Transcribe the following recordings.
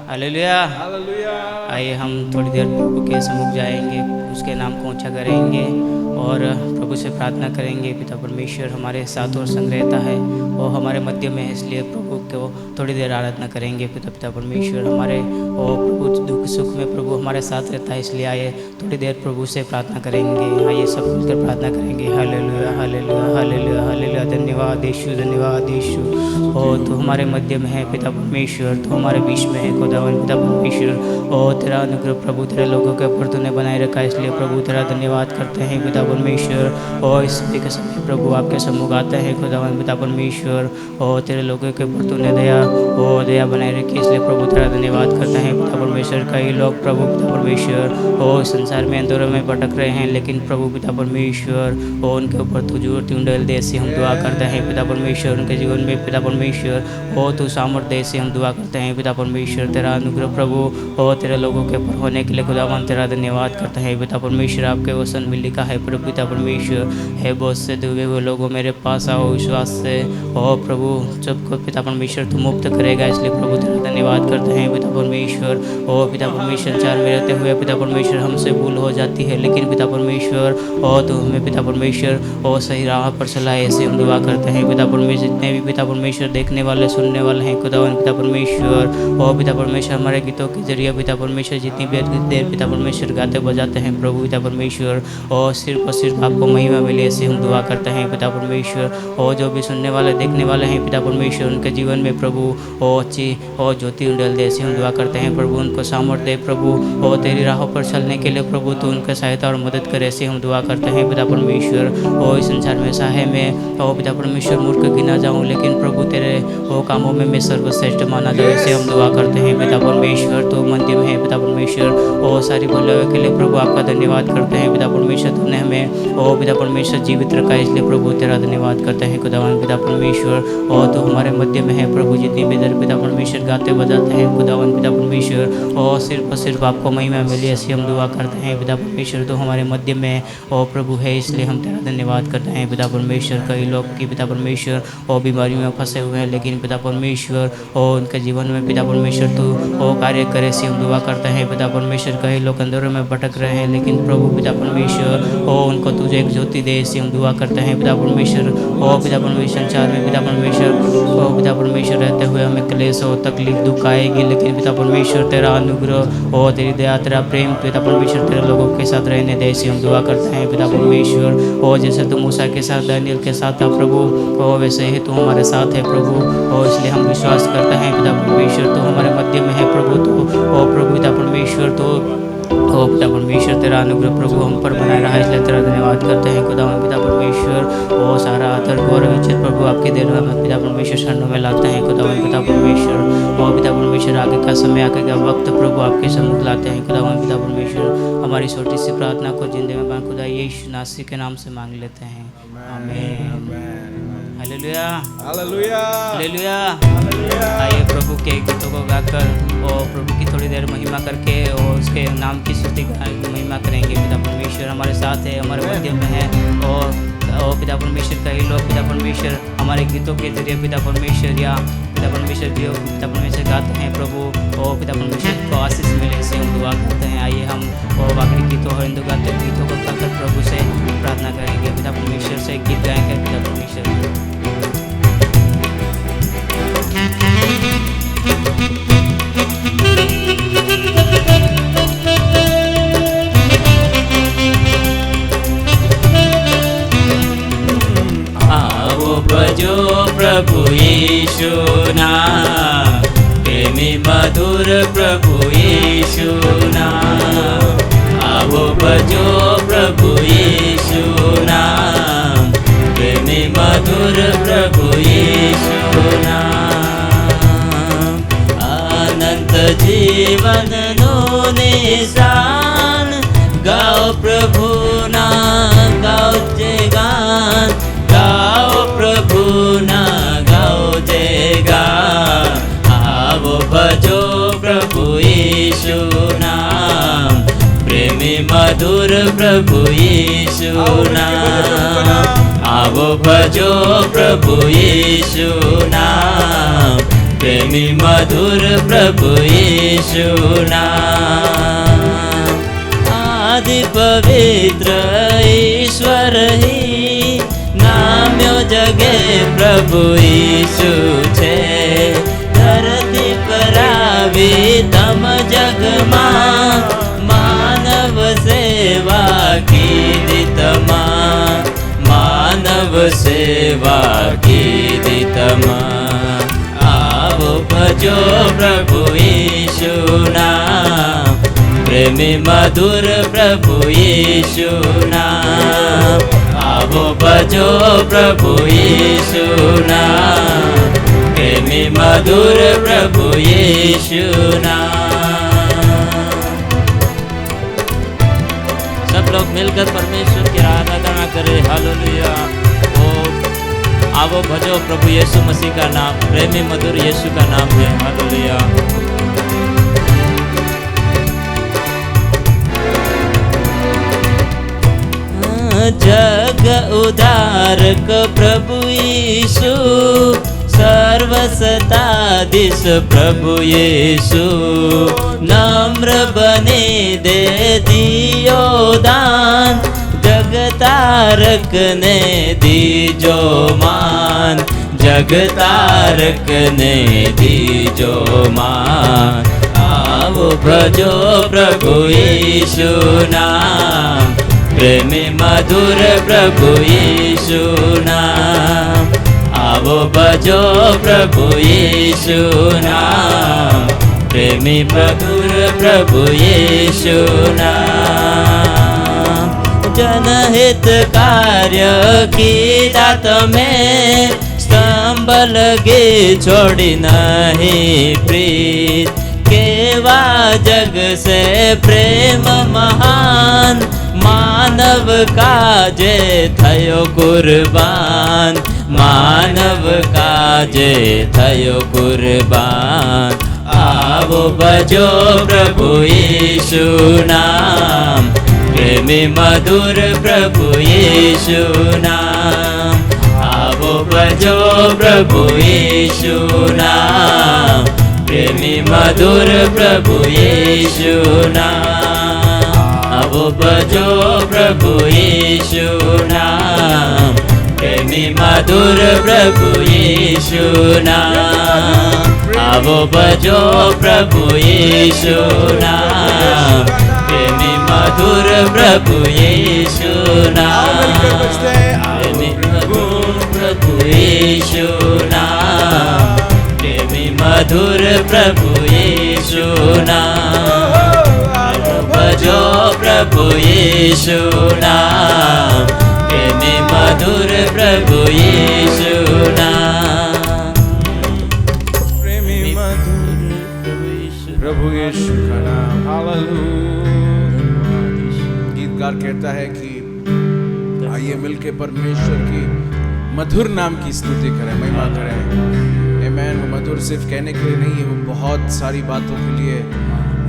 Hallelujah. आइए हम थोड़ी देर प्रभु के सम्मुख जाएंगे, उसके नाम को ऊंचा करेंगे और प्रभु से प्रार्थना करेंगे। पिता परमेश्वर हमारे साथ और संग रहता है और हमारे मध्य में है, इसलिए प्रभु को थोड़ी देर आराधना करेंगे। पिता परमेश्वर हमारे और प्रभु दुख सुख में प्रभु हमारे साथ रहता है, इसलिए आइए थोड़ी देर प्रभु से प्रार्थना करेंगे। आइए सब मिलकर प्रार्थना करेंगे। Hallelujah hallelujah hallelujah hallelujah. धन्यवाद यीशु, धन्यवाद यीशु। ओ तो हमारे मध्य में है पिता परमेश्वर, तो हमारे बीच में है खुदावन पिता परमेश्वर। ओ तेरा अनुग्रह प्रभु तेरे लोगों के ऊपर तूने बनाए रखा है, इसलिए प्रभु तेरा धन्यवाद करते हैं पिता परमेश्वर। और इस समय के समय प्रभु आपके सम्मुख आते हैं खुदावन पिता परमेश्वर। और तेरे लोगों के ऊपर तूने दया बनाए रखी, इसलिए प्रभु तेरा धन्यवाद करते हैं पिता परमेश्वर। कई लोग प्रभु पिता परमेश्वर और संसार में अंधेरों में भटक रहे हैं, लेकिन प्रभु पिता परमेश्वर और उनके ऊपर तू जोर ट्यूंडल दे से हम दुआ करते हैं पिता परमेश्वर। उनके जीवन में पिता परमेश्वर और तू सामर्थ्य से हम दुआ करते हैं पिता परमेश्वर। तेरा अनुग्रह प्रभु और तेरे लोगों के ऊपर होने के लिए खुदावन तेरा धन्यवाद करते हैं पिता परमेश्वर। आपके वचन में लिखा है प्रभु पिता परमेश्वर, है बहुत से डूबे हुए लोगों मेरे पास आओ विश्वास से, और प्रभु सबको पिता परमेश्वर तू मुक्त करेगा, इसलिए प्रभु तेरा धन्यवाद करते हैं पिता परमेश्वर। और पिता परमेश्वर संसार में रहते हुए पिता परमेश्वर हमसे भूल हो जाती है, लेकिन पिता परमेश्वर और तू हमें पिता परमेश्वर और सही राह पर चलाए, ऐसे हम दुआ करते हैं पिता परमेश्वर। जितने भी पिता परमेश्वर देखने वाले सुनने वाले हैं खुदावन पिता परमेश्वर और पिता परमेश्वर हमारे गीतों के जरिए पिता परमेश्वर जितनी भी देर पिता परमेश्वर गाते बजाते हैं प्रभु पिता परमेश्वर, और सिर्फ और सिर्फ आपको महिमा मिले, ऐसे हम दुआ करते हैं पिता परमेश्वर। और जो भी सुनने वाले देखने वाले हैं पिता परमेश्वर, उनके जीवन में प्रभु और अच्छी और ज्योति उंडेल दे, ऐसे हम दुआ करते हैं प्रभु। उनको सामर्थ्य दे प्रभु, और तेरी राहों पर चलने के लिए प्रभु तू उनका सहायता और मदद करे, ऐसे हम दुआ करते हैं पिता परमेश्वर। और इस संसार में चाहे मैं और पिता परमेश्वर मूर्ख गिना जाऊँ, लेकिन प्रभु तेरे वो कामों में मैं सर्वश्रेष्ठ माना जाए, ऐसे हम दुआ करते हैं पिता परमेश्वर। तो मंदिर में है पिता परमेश्वर और सारी भलाई के लिए प्रभु आपका धन्यवाद करते हैं पिता परमेश्वर। तूने हमें और पिता परमेश्वर जीवित रखा है, इसलिए प्रभु तेरा धन्यवाद करते हैं खुदावन पिता परमेश्वर। और तो हमारे मध्य में है प्रभु, जितनी भी देर पिता परमेश्वर गाते बजाते हैं खुदावन पिता परमेश्वर, और सिर्फ आपको महिमा मिले, ऐसी हम दुआ करते हैं पिता परमेश्वर। तो हमारे मध्य में और प्रभु है, इसलिए हम तेरा धन्यवाद करते हैं पिता परमेश्वर। कई लोग की पिता परमेश्वर और बीमारियों में फंसे हुए हैं, लेकिन पिता परमेश्वर और उनके जीवन में पिता परमेश्वर तू और कार्य करे, ऐसी हम दुआ करते हैं पिता परमेश्वर। कई लोग अंधेरों में भटक रहे हैं, लेकिन प्रभु पिता परमेश्वर और उनको तुझे एक ज्योति दे, ऐसी हम दुआ करते हैं पिता परमेश्वर। और पिता परमेश्वर संसार में पिता परमेश्वर और पिता परमेश्वर रहते हुए हमें क्लेश और तकलीफ दुख आएगी, लेकिन पिता परमेश्वर तेरा अनुग्रह और तेरी दया तेरा प्रेम पिता परमेश्वर तेरे लोगों के साथ रहने दे, ऐसी हम दुआ करते हैं पिता परमेश्वर। और जैसे तुम मूसा के साथ दानियल के साथ था प्रभु, और वैसे ही तू हमारे साथ है प्रभु, और इसलिए हम विश्वास करते हैं पिता परमेश्वर। तो हमारे मध्य में है प्रभु, तो और प्रभु पिता परमेश्वर तो ओ पिता परमेश्वर तेरा अनुग्रह प्रभु हम पर बनाए रहा है, इसलिए तेरा धन्यवाद करते हैं खुदा पिता परमेश्वर। और सारा आदर गौरव इज्जत प्रभु आपके देर में पिता परमेश्वर शरणों में लाते हैं खुदा पिता परमेश्वर। और पिता परमेश्वर आगे का समय आगे का वक्त प्रभु आपके सम्मुख लाते हैं खुदा पिता परमेश्वर। हमारी छोटी सी प्रार्थना को जिंदगी में खुदा यीशु नासरी के नाम से मांग लेते हैं, आमीन। Hallelujah hallelujah hallelujah hallelujah. आइए प्रभु के गीतों को गाकर और प्रभु की थोड़ी देर महिमा करके और उसके नाम की स्तुति महिमा करेंगे। पिता परमेश्वर हमारे साथ है, हमारे मध्य में है, और पिता परमेश्वर कई लोग पिता परमेश्वर हमारे गीतों के जरिए पिता परमेश्वर या पिता परमेश्वर गाते हैं प्रभु, और पिता परमेश्वर को आशीष मिले, से हम दुआ करते हैं। आइए हम और बाकी गीतों और हिंदू गाते गीतों को गाकर प्रभु से प्रार्थना करेंगे। पिता परमेश्वर से गीत गाएंगे पिता परमेश्वर। बजो प्रभु यीशु नाम, प्रेमी मधुर प्रभु यीशु नाम। आओ बजो प्रभु यीशु नाम, प्रेमी मधुर प्रभु यीशु नाम। अनंत जीवन नो निशान, गाओ प्रभु नाम गाओ जय गान, गाओ प्रभु ना गाओ जय गान। आओ भजो प्रभु यीशु नाम, प्रेमी मधुर प्रभु यीशु नाम। आओ भजो प्रभु यीशु नाम, प्रेमी मधुर प्रभु यीशु नाम। आदि पवित्र ईश्वर ही नाम्यो जगे प्रभु यीशु छे। धरती पर आवी तम जगमा मानव सेवा कीधी तमा। मानव सेवा कीधी तमा। आवो भजो प्रभु यीशु नाम। प्रेमी मधुर प्रभु यीशु नाम। आवो भजो प्रभु यीशु नाम। प्रेमी मधुर प्रभु यीशु नाम। सब लोग मिलकर परमेश्वर की आराधना करें। हालेलुया। आवो भजो प्रभु यीशु मसीह का नाम, प्रेमी मधुर यीशु का नाम है। हालेलुया। जग उद्धारक प्रभु यीशु, सर्वसताधीश प्रभु यीशु। नम्र बने दे दियो दान, जगतारक ने दीजो मान। जगतारक ने दीजो मान। आवो भजो प्रभु यीशु नाम। प्रेमी मधुर प्रभु यीशु नाम। आवो भजो प्रभु यीशु नाम। प्रेमी मधुर प्रभु यीशु नाम। जनहित कार्य कीधा तमे, स्तंभ लगे छोड़ी नहीं प्रीत। केवा जग से प्रेम महान, मानव काजे थयो कुर्बान। मानव काजे थयो कुर्बान। आवो भजो प्रभु यीशु नाम। प्रेमी मधुर प्रभु यीशु नाम। आवो भजो प्रभु यीशु नाम। प्रेमी मधुर प्रभु यीशु नाम। आवो भजो प्रभु यीशु नाम। प्रेमी मधुर प्रभु यीशु नाम। आवो भजो प्रभु यीशु नाम। प्रेमी मधुर प्रभु यीशु नाम। प्रेमी मधुर प्रभु यीशु नाम। प्रेमी मधुर प्रभु यीशु नाम। भजो प्रभु यीशु नाम। प्रेमी मधुर प्रभु यीशु नाम। प्रेमी मधुर प्रभु यीशु का नाम। हालेलुया। गीतकार कहता है कि आइए मिलके परमेश्वर की मधुर नाम की स्तुति करें, महिमा करें। आमेन। वो मधुर सिर्फ कहने के लिए नहीं है, वो बहुत सारी बातों के लिए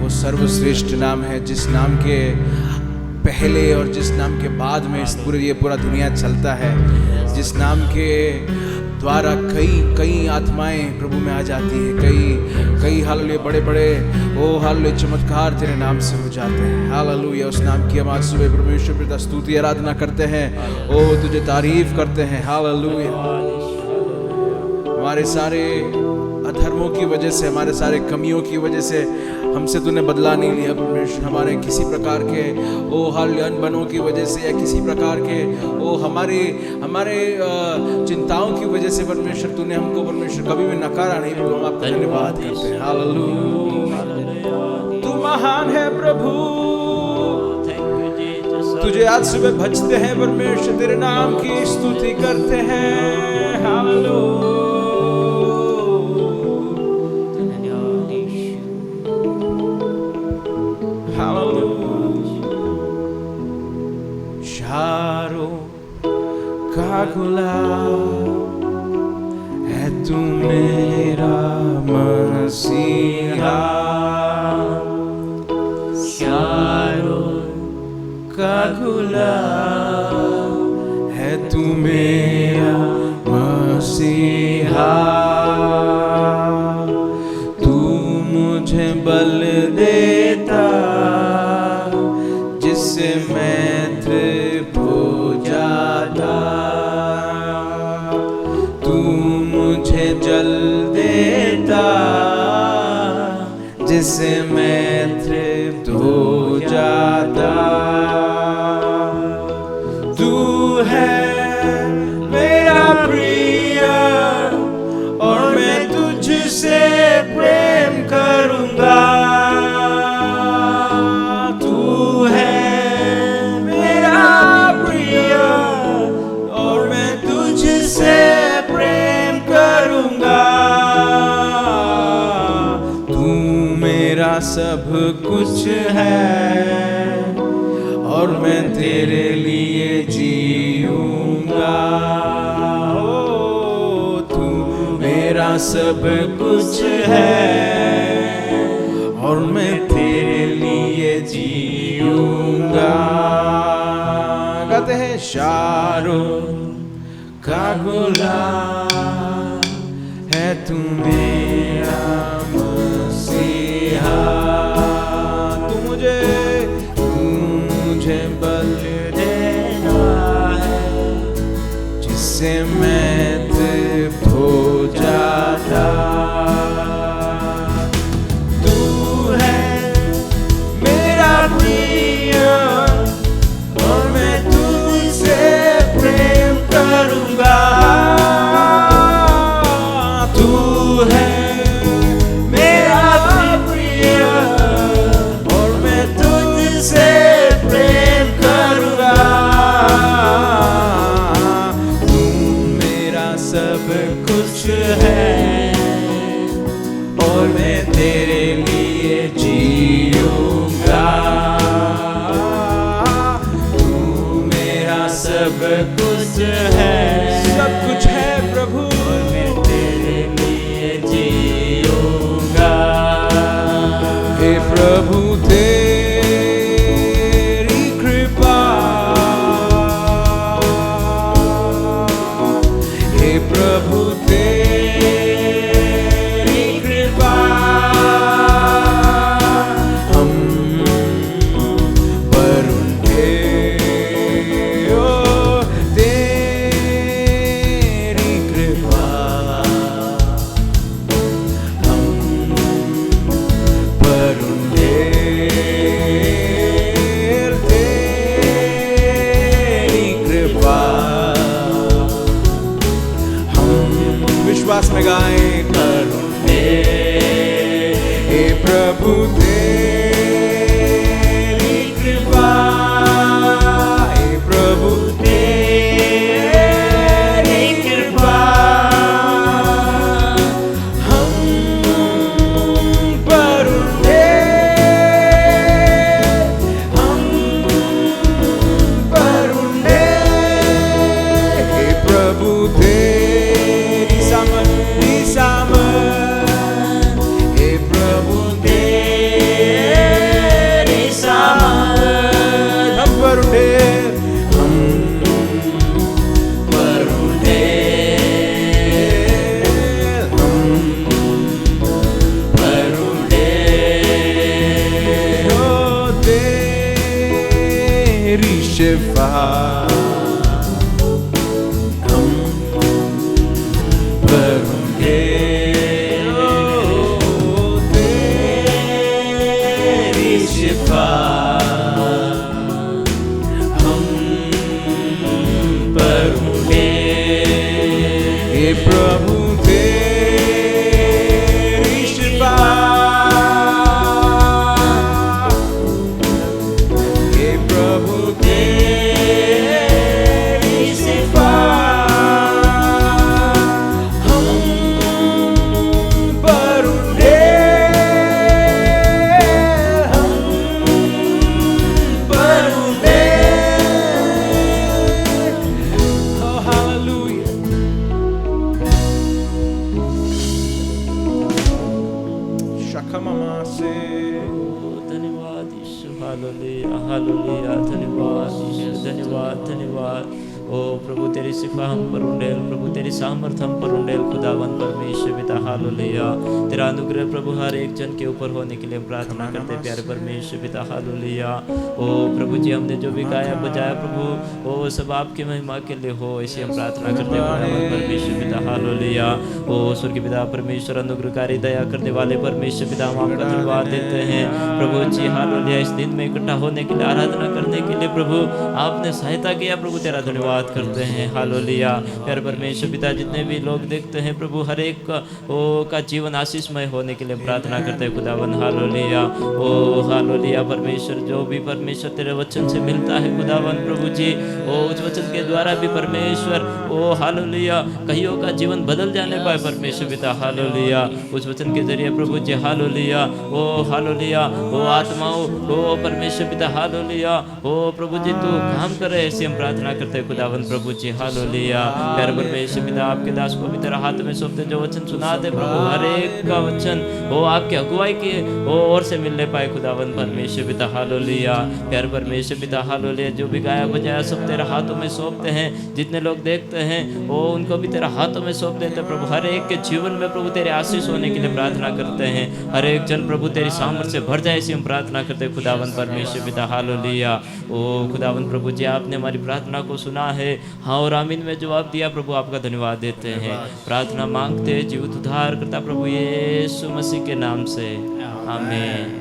वो सर्वश्रेष्ठ नाम है, जिस नाम के पहले और जिस नाम के बाद में ये पूरा दुनिया चलता है। जिस नाम के द्वारा कई आत्माएं प्रभु में आ जाती है। कई हालेलुया बड़े ओ हालेलुया चमत्कार तेरे नाम से हो जाते हैं। हालेलुया। उस नाम की हम आज सुबह परमेश्वर पिता स्तुति आराधना करते हैं। ओ तुझे तारीफ करते हैं। हालेलुया। हमारे सारे अधर्मों की वजह से, हमारे सारे कमियों की वजह से हमसे तूने बदला नहीं लिया परमेश्वर। हमारे किसी प्रकार के ओ हालेलुया अनबनों की वजह से या किसी प्रकार के ओ हमारे चिंताओं की वजह से परमेश्वर तूने हमको परमेश्वर कभी भी नकारा नहीं। प्रभु हम आपका धन्यवाद करते हैं। हालेलुया। तू महान है प्रभु। तुझे आज सुबह भजते हैं परमेश्वर, तेरे नाम की स्तुति करते हैं। हालेलुया। शारों का गुलाब है तू मेरा मसीहा। शारों का गुलाब है तू मेरा मसीहा। जिससे मैं तृप्त हो जाता। तू है मेरा प्रिय और मैं तुझसे प्रेम करूंगा। तू है मेरा प्रिय और मैं तुझसे प्रेम करूंगा। तू मेरा सब कुछ है और मैं तेरे लिए जीऊंगा। ओ तू मेरा सब कुछ है और मैं तेरे लिए जीऊंगा। गाते हैं शारों का गुलाम है तू मेरा मसीहा। तू मुझे बल देना है जिससे मैं तृप्त हो जाता। तू है मेरा प्रिय और मैं तुझसे प्रेम करूंगा। तू है मेरा प्रिय और मैं तुझसे प्रेम करूंगा। तू मेरा सब कुछ है और मैं तेरे लिए जीऊंगा। तू मेरा सब कुछ है, सब कुछ है प्रभु और मैं तेरे लिए जीऊंगा। हे प्रभु तेरी कृपा, हे प्रभु तेरी कृपा हम पर उठे। ओ तेरी कृपा हम पर उठे। तेरी कृपा विश्वास में गाए करूँगे। हे प्रभु तेरी कृपा, हे प्रभु तेरी कृपा हम पर उठे, हम पर उठे। हे प्रभु तेरी सामर्थ, हे प्रभु तेरी सामर्थ हम पर उठे, हम पर उठे, हम पर उठे। ओ तेरी शिफा हम पर उठे। ओ तेरी शिफा हम पर उठे। हे प्रभु तेरी शिफा, हे प्रभु तेरी शिफा हम पर उठे, हम पर उठे। Oh, hallelujah. Shakamama se धन्यवाद यीशु, हालेलुया हालेलुया। धन्यवाद यीशु, धन्यवाद धन्यवाद। ओ प्रभु तेरी सिफा हम पर उंडेल, प्रभु तेरी सामर्थ हम पर उंडेल। खुदावन परमेश्वर पिता हालेलुया। तेरा अनुग्रह प्रभु हर एक जन के ऊपर होने के लिए प्रार्थना करते प्यारे परमेश्वर पिता हालेलुया। ओ प्रभु जी हमने जो भी गाया बजाया प्रभु वो सब आपकी महिमा के लिए हो, ऐसे हम प्रार्थना करते खुदावन परमेश्वर पिता हालेलुया। हालेलुया। ओ स्वर्गीय पिता परमेश्वर, अनुग्रहकारी दया करने वाले परमेश्वर पिता, हम आपका धन्यवाद देते हैं प्रभु जी। हालेलुया। इस दिन में इकट्ठा होने के लिए, आराधना करने के लिए प्रभु आपने सहायता किया प्रभु, तेरा धन्यवाद करते हैं। हालेलुया। प्यारे परमेश्वर पिता, जितने भी लोग देखते हैं प्रभु, हर एक का जीवन आशीषमय होने के लिए प्रार्थना करते हैं खुदावन। हालेलुया। ओ हालेलुया परमेश्वर, जो भी परमेश्वर तेरे वचन से मिलता है खुदावन प्रभु जी, ओ उस वचन के द्वारा भी परमेश्वर ओ हालेलुया कईयों का जीवन बदल जाने पाए परमेश्वर पिता। हालेलुया। उस वचन के जरिए प्रभु जी हालेलुया ओ हालेलुया ओ आत्माओं ओ परमेश्वर पिता हालेलुया ओ प्रभु जी तू काम करे, ऐसे हम प्रार्थना करते हैं खुदावन प्रभु जी। हालेलुया। प्यारे परमेश्वर पिता, आपके दास को भी तेरा हाथ में सौंपते, जो वचन सुना दे प्रभु, हर एक का वचन ओ आपके अगुवाई के ओ और से मिलने पाए खुदावन परमेश्वर पिता। हालेलुया। प्यारे परमेश्वर पिता हालेलुया, जो भी गाया बजाया सब तेरा हाथों में सौंपते हैं, जितने लोग देखते हैं ओ उनको भी तेरा हाथों में सौंप देते हैं प्रभु। हर एक के जीवन में प्रभु तेरे आशीष होने के लिए प्रार्थना करते हैं। हर एक जन प्रभु तेरी सामर्थ्य से भर जाए, ऐसी हम प्रार्थना करते हैं खुदावन परमेश्वर पिता। हालेलुया। ओ खुदावन प्रभु जी, आपने हमारी प्रार्थना को सुना है, हाँ और आमीन में जवाब दिया प्रभु, आपका धन्यवाद देते हैं। प्रार्थना मांगते हैं जीवित उद्धार करता प्रभु यीशु मसीह के नाम से, आमीन।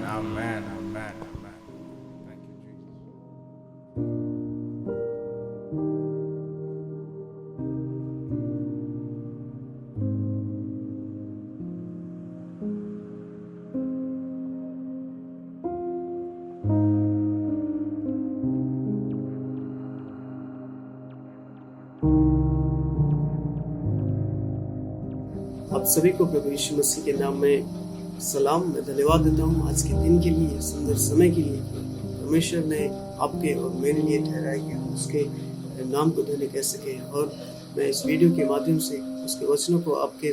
आप सभी को प्रभु यीशु मसीह के नाम में सलाम। मैं धन्यवाद देता हूँ आज के दिन के लिए, सुंदर समय के लिए परमेश्वर ने आपके और मेरे लिए ठहराया कि हम उसके नाम को धन्य कह सके। और मैं इस वीडियो के माध्यम से उसके वचनों को आपके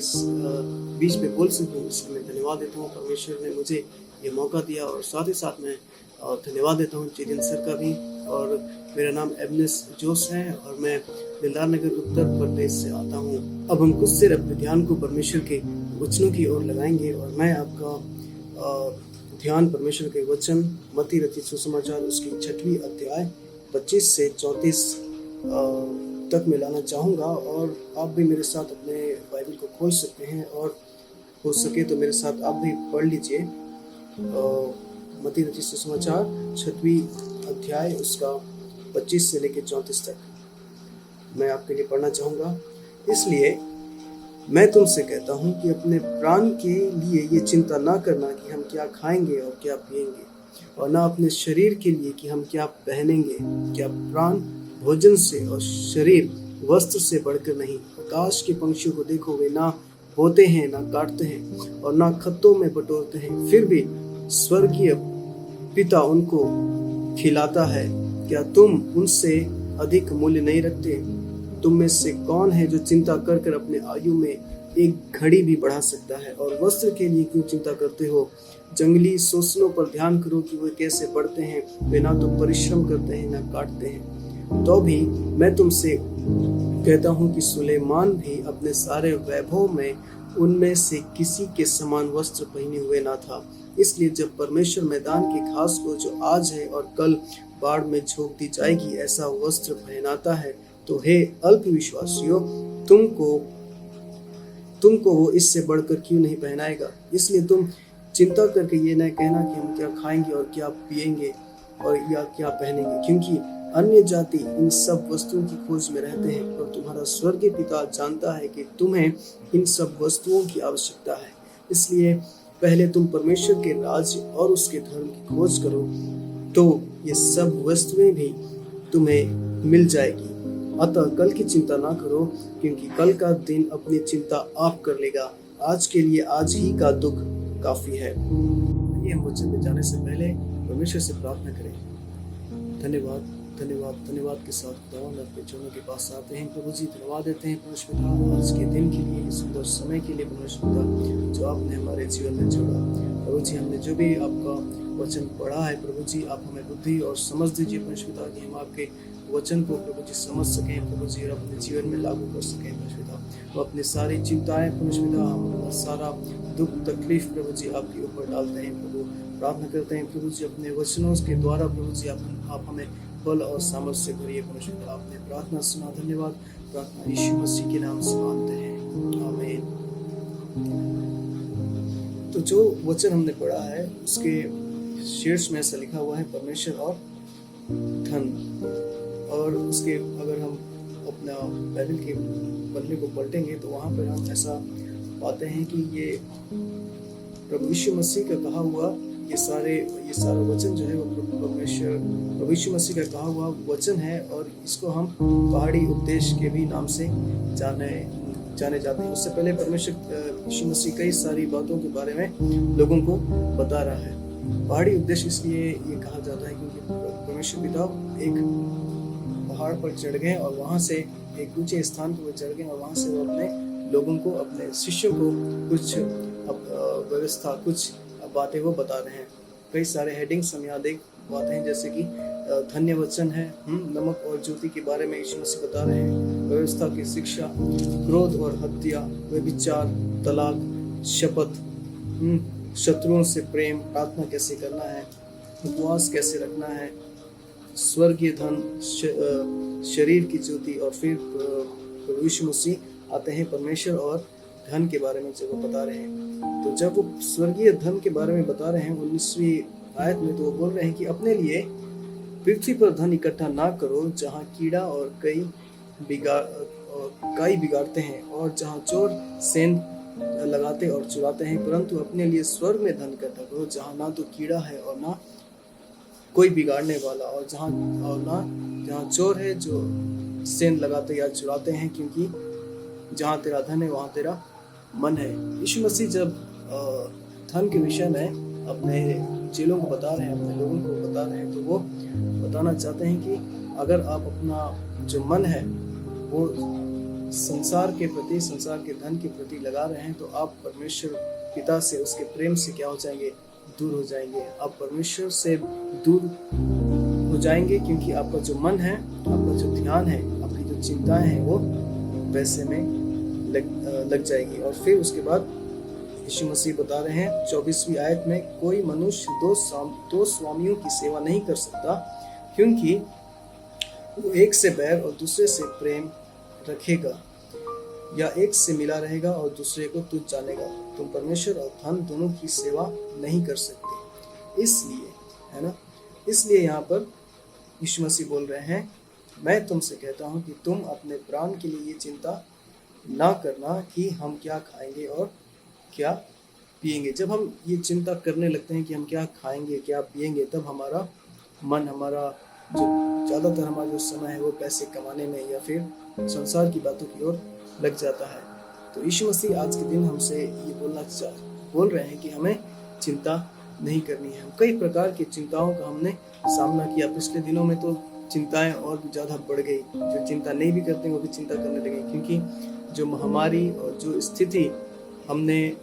बीच में बोल सकूँ, इसलिए मैं धन्यवाद देता हूँ। परमेश्वर ने मुझे ये मौका दिया और साथ ही साथ मैं धन्यवाद देता हूँ चिदिन सर का भी। और मेरा नाम एबनेस जोस है और मैं दिलदार नगर उत्तर प्रदेश से आता हूँ। अब हम कुछ देर अपने ध्यान को परमेश्वर के वचनों की ओर लगाएंगे और मैं आपका ध्यान परमेश्वर के वचन मत्ती रचित सुसमाचार उसकी 6वीं अध्याय 25 से 34 तक में लाना चाहूँगा। और आप भी मेरे साथ अपने बाइबल को खोल सकते हैं और हो सके तो मेरे साथ आप भी पढ़ लीजिए मत्ती रचित सुसमाचार 6वीं अध्याय उसका 25 से लेकर 34 तक मैं आपके लिए पढ़ना चाहूँगा। इसलिए मैं तुमसे कहता हूँ कि अपने प्राण के लिए ये चिंता ना करना कि हम क्या खाएंगे और क्या पिएंगे, और ना अपने शरीर के लिए कि हम क्या पहनेंगे। क्या प्राण भोजन से और शरीर वस्त्र से बढ़कर नहीं। आकाश के पंछियों को देखोगे, ना बोते हैं ना काटते हैं और ना खत्तों में बटोरते हैं, फिर भी स्वर्गीय पिता उनको खिलाता है। क्या तुम उनसे अधिक मूल्य नहीं रखते? तुम में से कौन है जो चिंता कर कर अपने आयु में एक घड़ी भी बढ़ा सकता है? और वस्त्र के लिए क्यों चिंता करते हो? जंगली सोसलों पर ध्यान करो कि वे कैसे बढ़ते हैं, वे ना तो परिश्रम करते हैं ना काटते हैं। तो भी मैं तुमसे कहता हूँ कि सुलेमान भी अपने सारे वैभव में उनमें से किसी के समान वस्त्र पहने हुए ना था। इसलिए जब परमेश्वर मैदान की घास को जो आज है और कल बाढ़ में झोंक दी जाएगी ऐसा वस्त्र पहनाता है, तो हे अल्प विश्वासियों, तुमको वो इससे बढ़कर क्यों नहीं पहनाएगा? इसलिए तुम चिंता करके ये न कहना कि हम क्या खाएंगे और क्या पिएंगे और या क्या पहनेंगे, क्योंकि अन्य जाति इन सब वस्तुओं की खोज में रहते हैं, और तुम्हारा स्वर्गीय पिता जानता है कि तुम्हें इन सब वस्तुओं की आवश्यकता है। इसलिए पहले तुम परमेश्वर के राज्य और उसके धर्म की खोज करो, तो ये सब वस्तुएं भी तुम्हें मिल जाएगी। अतः कल की चिंता ना करो, क्योंकि कल का दिन अपनी चिंता आप कर लेगा। आज के लिए आज ही का दुख काफी है। ये हम वचन में जाने से पहले परमेश्वर से प्रार्थना करें। धन्यवाद धन्यवाद धन्यवाद के साथ खुदावंद आपके चरणों के पास आते हैं। प्रभु जी धन्यवाद देते हैं परमेश्वर पिता आज के दिन के लिए, सुंदर समय के लिए परमेश्वर पिता जो आपने हमारे जीवन में जोड़ा। प्रभु जी हमने जो भी आपका वचन पढ़ा है, प्रभु जी आप हमें बुद्धि और समझ दीजिए परमेश्वर पिता कि हम आपके वचन को प्रभु जी समझ सकें प्रभु जी, और अपने जीवन में लागू कर सकें परमेश्वर पिता। वो अपनी सारी चिंताएं परमेश्वर पिता, हम सारा दुख तकलीफ प्रभु जी आपके ऊपर डालते हैं। प्रभु प्रार्थना करते हैं प्रभु जी अपने वचनों के द्वारा प्रभु जी आप हमें बल और सामर्थ्य से भरिए परमेश्वर। आपने प्रार्थना सुना, धन्यवाद। प्रार्थना यीशु मसीह के नाम से मांगते हैं, आमीन। जो वचन हमने पढ़ा है उसके शीर्ष में ऐसा लिखा हुआ है परमेश्वर और धन। और उसके अगर हम अपना बाइबल के पन्ने को पलटेंगे तो वहाँ पर हम ऐसा पाते हैं कि ये प्रभु यीशु मसीह का कहा हुआ ये सारा वचन जो है वो प्रभु यीशु मसीह का कहा हुआ वचन है। और इसको हम पहाड़ी उपदेश के भी नाम से जाने जाते हैं। उससे पहले परमेश्वर यीशु मसीह कई सारी बातों के बारे में लोगों को बता रहा है। पहाड़ी उपदेश इसलिए ये कहा जाता है क्योंकि परमेश्वर पिता एक पहाड़ पर चढ़ गए और वहाँ से एक ऊंचे स्थान पर चढ़ गए और वहाँ से वो अपने लोगों को, अपने शिष्यों को कुछ व्यवस्था, कुछ बातें वो बता रहे हैं। कई सारे हेडिंग्स हम यहाँ देख पाते हैं, जैसे कि धन्य वचन है, नमक और ज्योति के बारे में यीशु मसीह बता रहे हैं, व्यवस्था की शिक्षा, क्रोध और हत्या, व्यभिचार, तलाक, शपथ, शत्रुओं से प्रेम, प्रार्थना कैसे करना है, उपवास कैसे रखना है, स्वर्गीय धन, शरीर की ज्योति। और फिर यीशु मसीह आते हैं परमेश्वर और धन के बारे में जब वो बता रहे हैं। तो जब वो स्वर्गीय धन के बारे में बता रहे हैं 19वीं आयत में, तो वो बोल रहे हैं कि अपने लिए पृथ्वी पर धन इकट्ठा ना करो जहाँ कीड़ा और काई बिगाड़ते हैं और जहाँ चोर सेंध लगाते और चुराते हैं, परंतु अपने लिए स्वर्ग में धन इकट्ठा करो जहाँ ना तो कीड़ा है और ना कोई बिगाड़ने वाला, और जहाँ चोर है जो सेंध लगाते या चुराते हैं, क्योंकि जहाँ तेरा धन है वहाँ तेरा मन है। यीशु मसीह जब धन के विषय में अपने चेलों को बता रहे हैं, अपने लोगों को बता रहे हैं, तो वो बताना चाहते हैं कि अगर आप अपना जो मन है वो संसार के प्रति, संसार के धन के प्रति लगा रहे हैं, तो आप परमेश्वर पिता से, उसके प्रेम से क्या हो जाएंगे? दूर हो जाएंगे। आप परमेश्वर से दूर हो जाएंगे क्योंकि आपका जो मन है, आपका जो ध्यान है, आपकी जो चिंताएं हैं वो वैसे में लग जाएगी। और फिर उसके बाद यीशु मसीह बता रहे हैं 24वीं आयत में, कोई मनुष्य दो स्वामियों की सेवा नहीं कर सकता, क्योंकि वो एक से बैर और दूसरे से प्रेम रखेगा, या एक से मिला रहेगा और दूसरे को तुच्छ जानेगा। तुम परमेश्वर और धन दोनों की सेवा नहीं कर सकते। इसलिए, है ना, इसलिए यहाँ पर यीशु मसीह बोल रहे हैं, मैं तुमसे कहता हूँ कि तुम अपने प्राण के लिए ये चिंता ना करना कि हम क्या खाएंगे और क्या पिएंगे। जब हम ये चिंता करने लगते हैं कि हम क्या खाएंगे, क्या पिएंगे, तब हमारा मन, हमारा जो ज़्यादातर हमारा जो समय है वो पैसे कमाने में या फिर संसार की बातों की ओर लग जाता है। तो यीशु मसीह आज के दिन हमसे ये बोल रहे हैं कि हमें चिंता नहीं करनी है। हम कई प्रकार की चिंताओं का हमने सामना किया। पिछले दिनों में तो चिंताएं और भी ज़्यादा बढ़ गई। जो चिंता नहीं भी करते वो भी चिंता करने लगे, क्योंकि जो महामारी और जो स्थिति हमने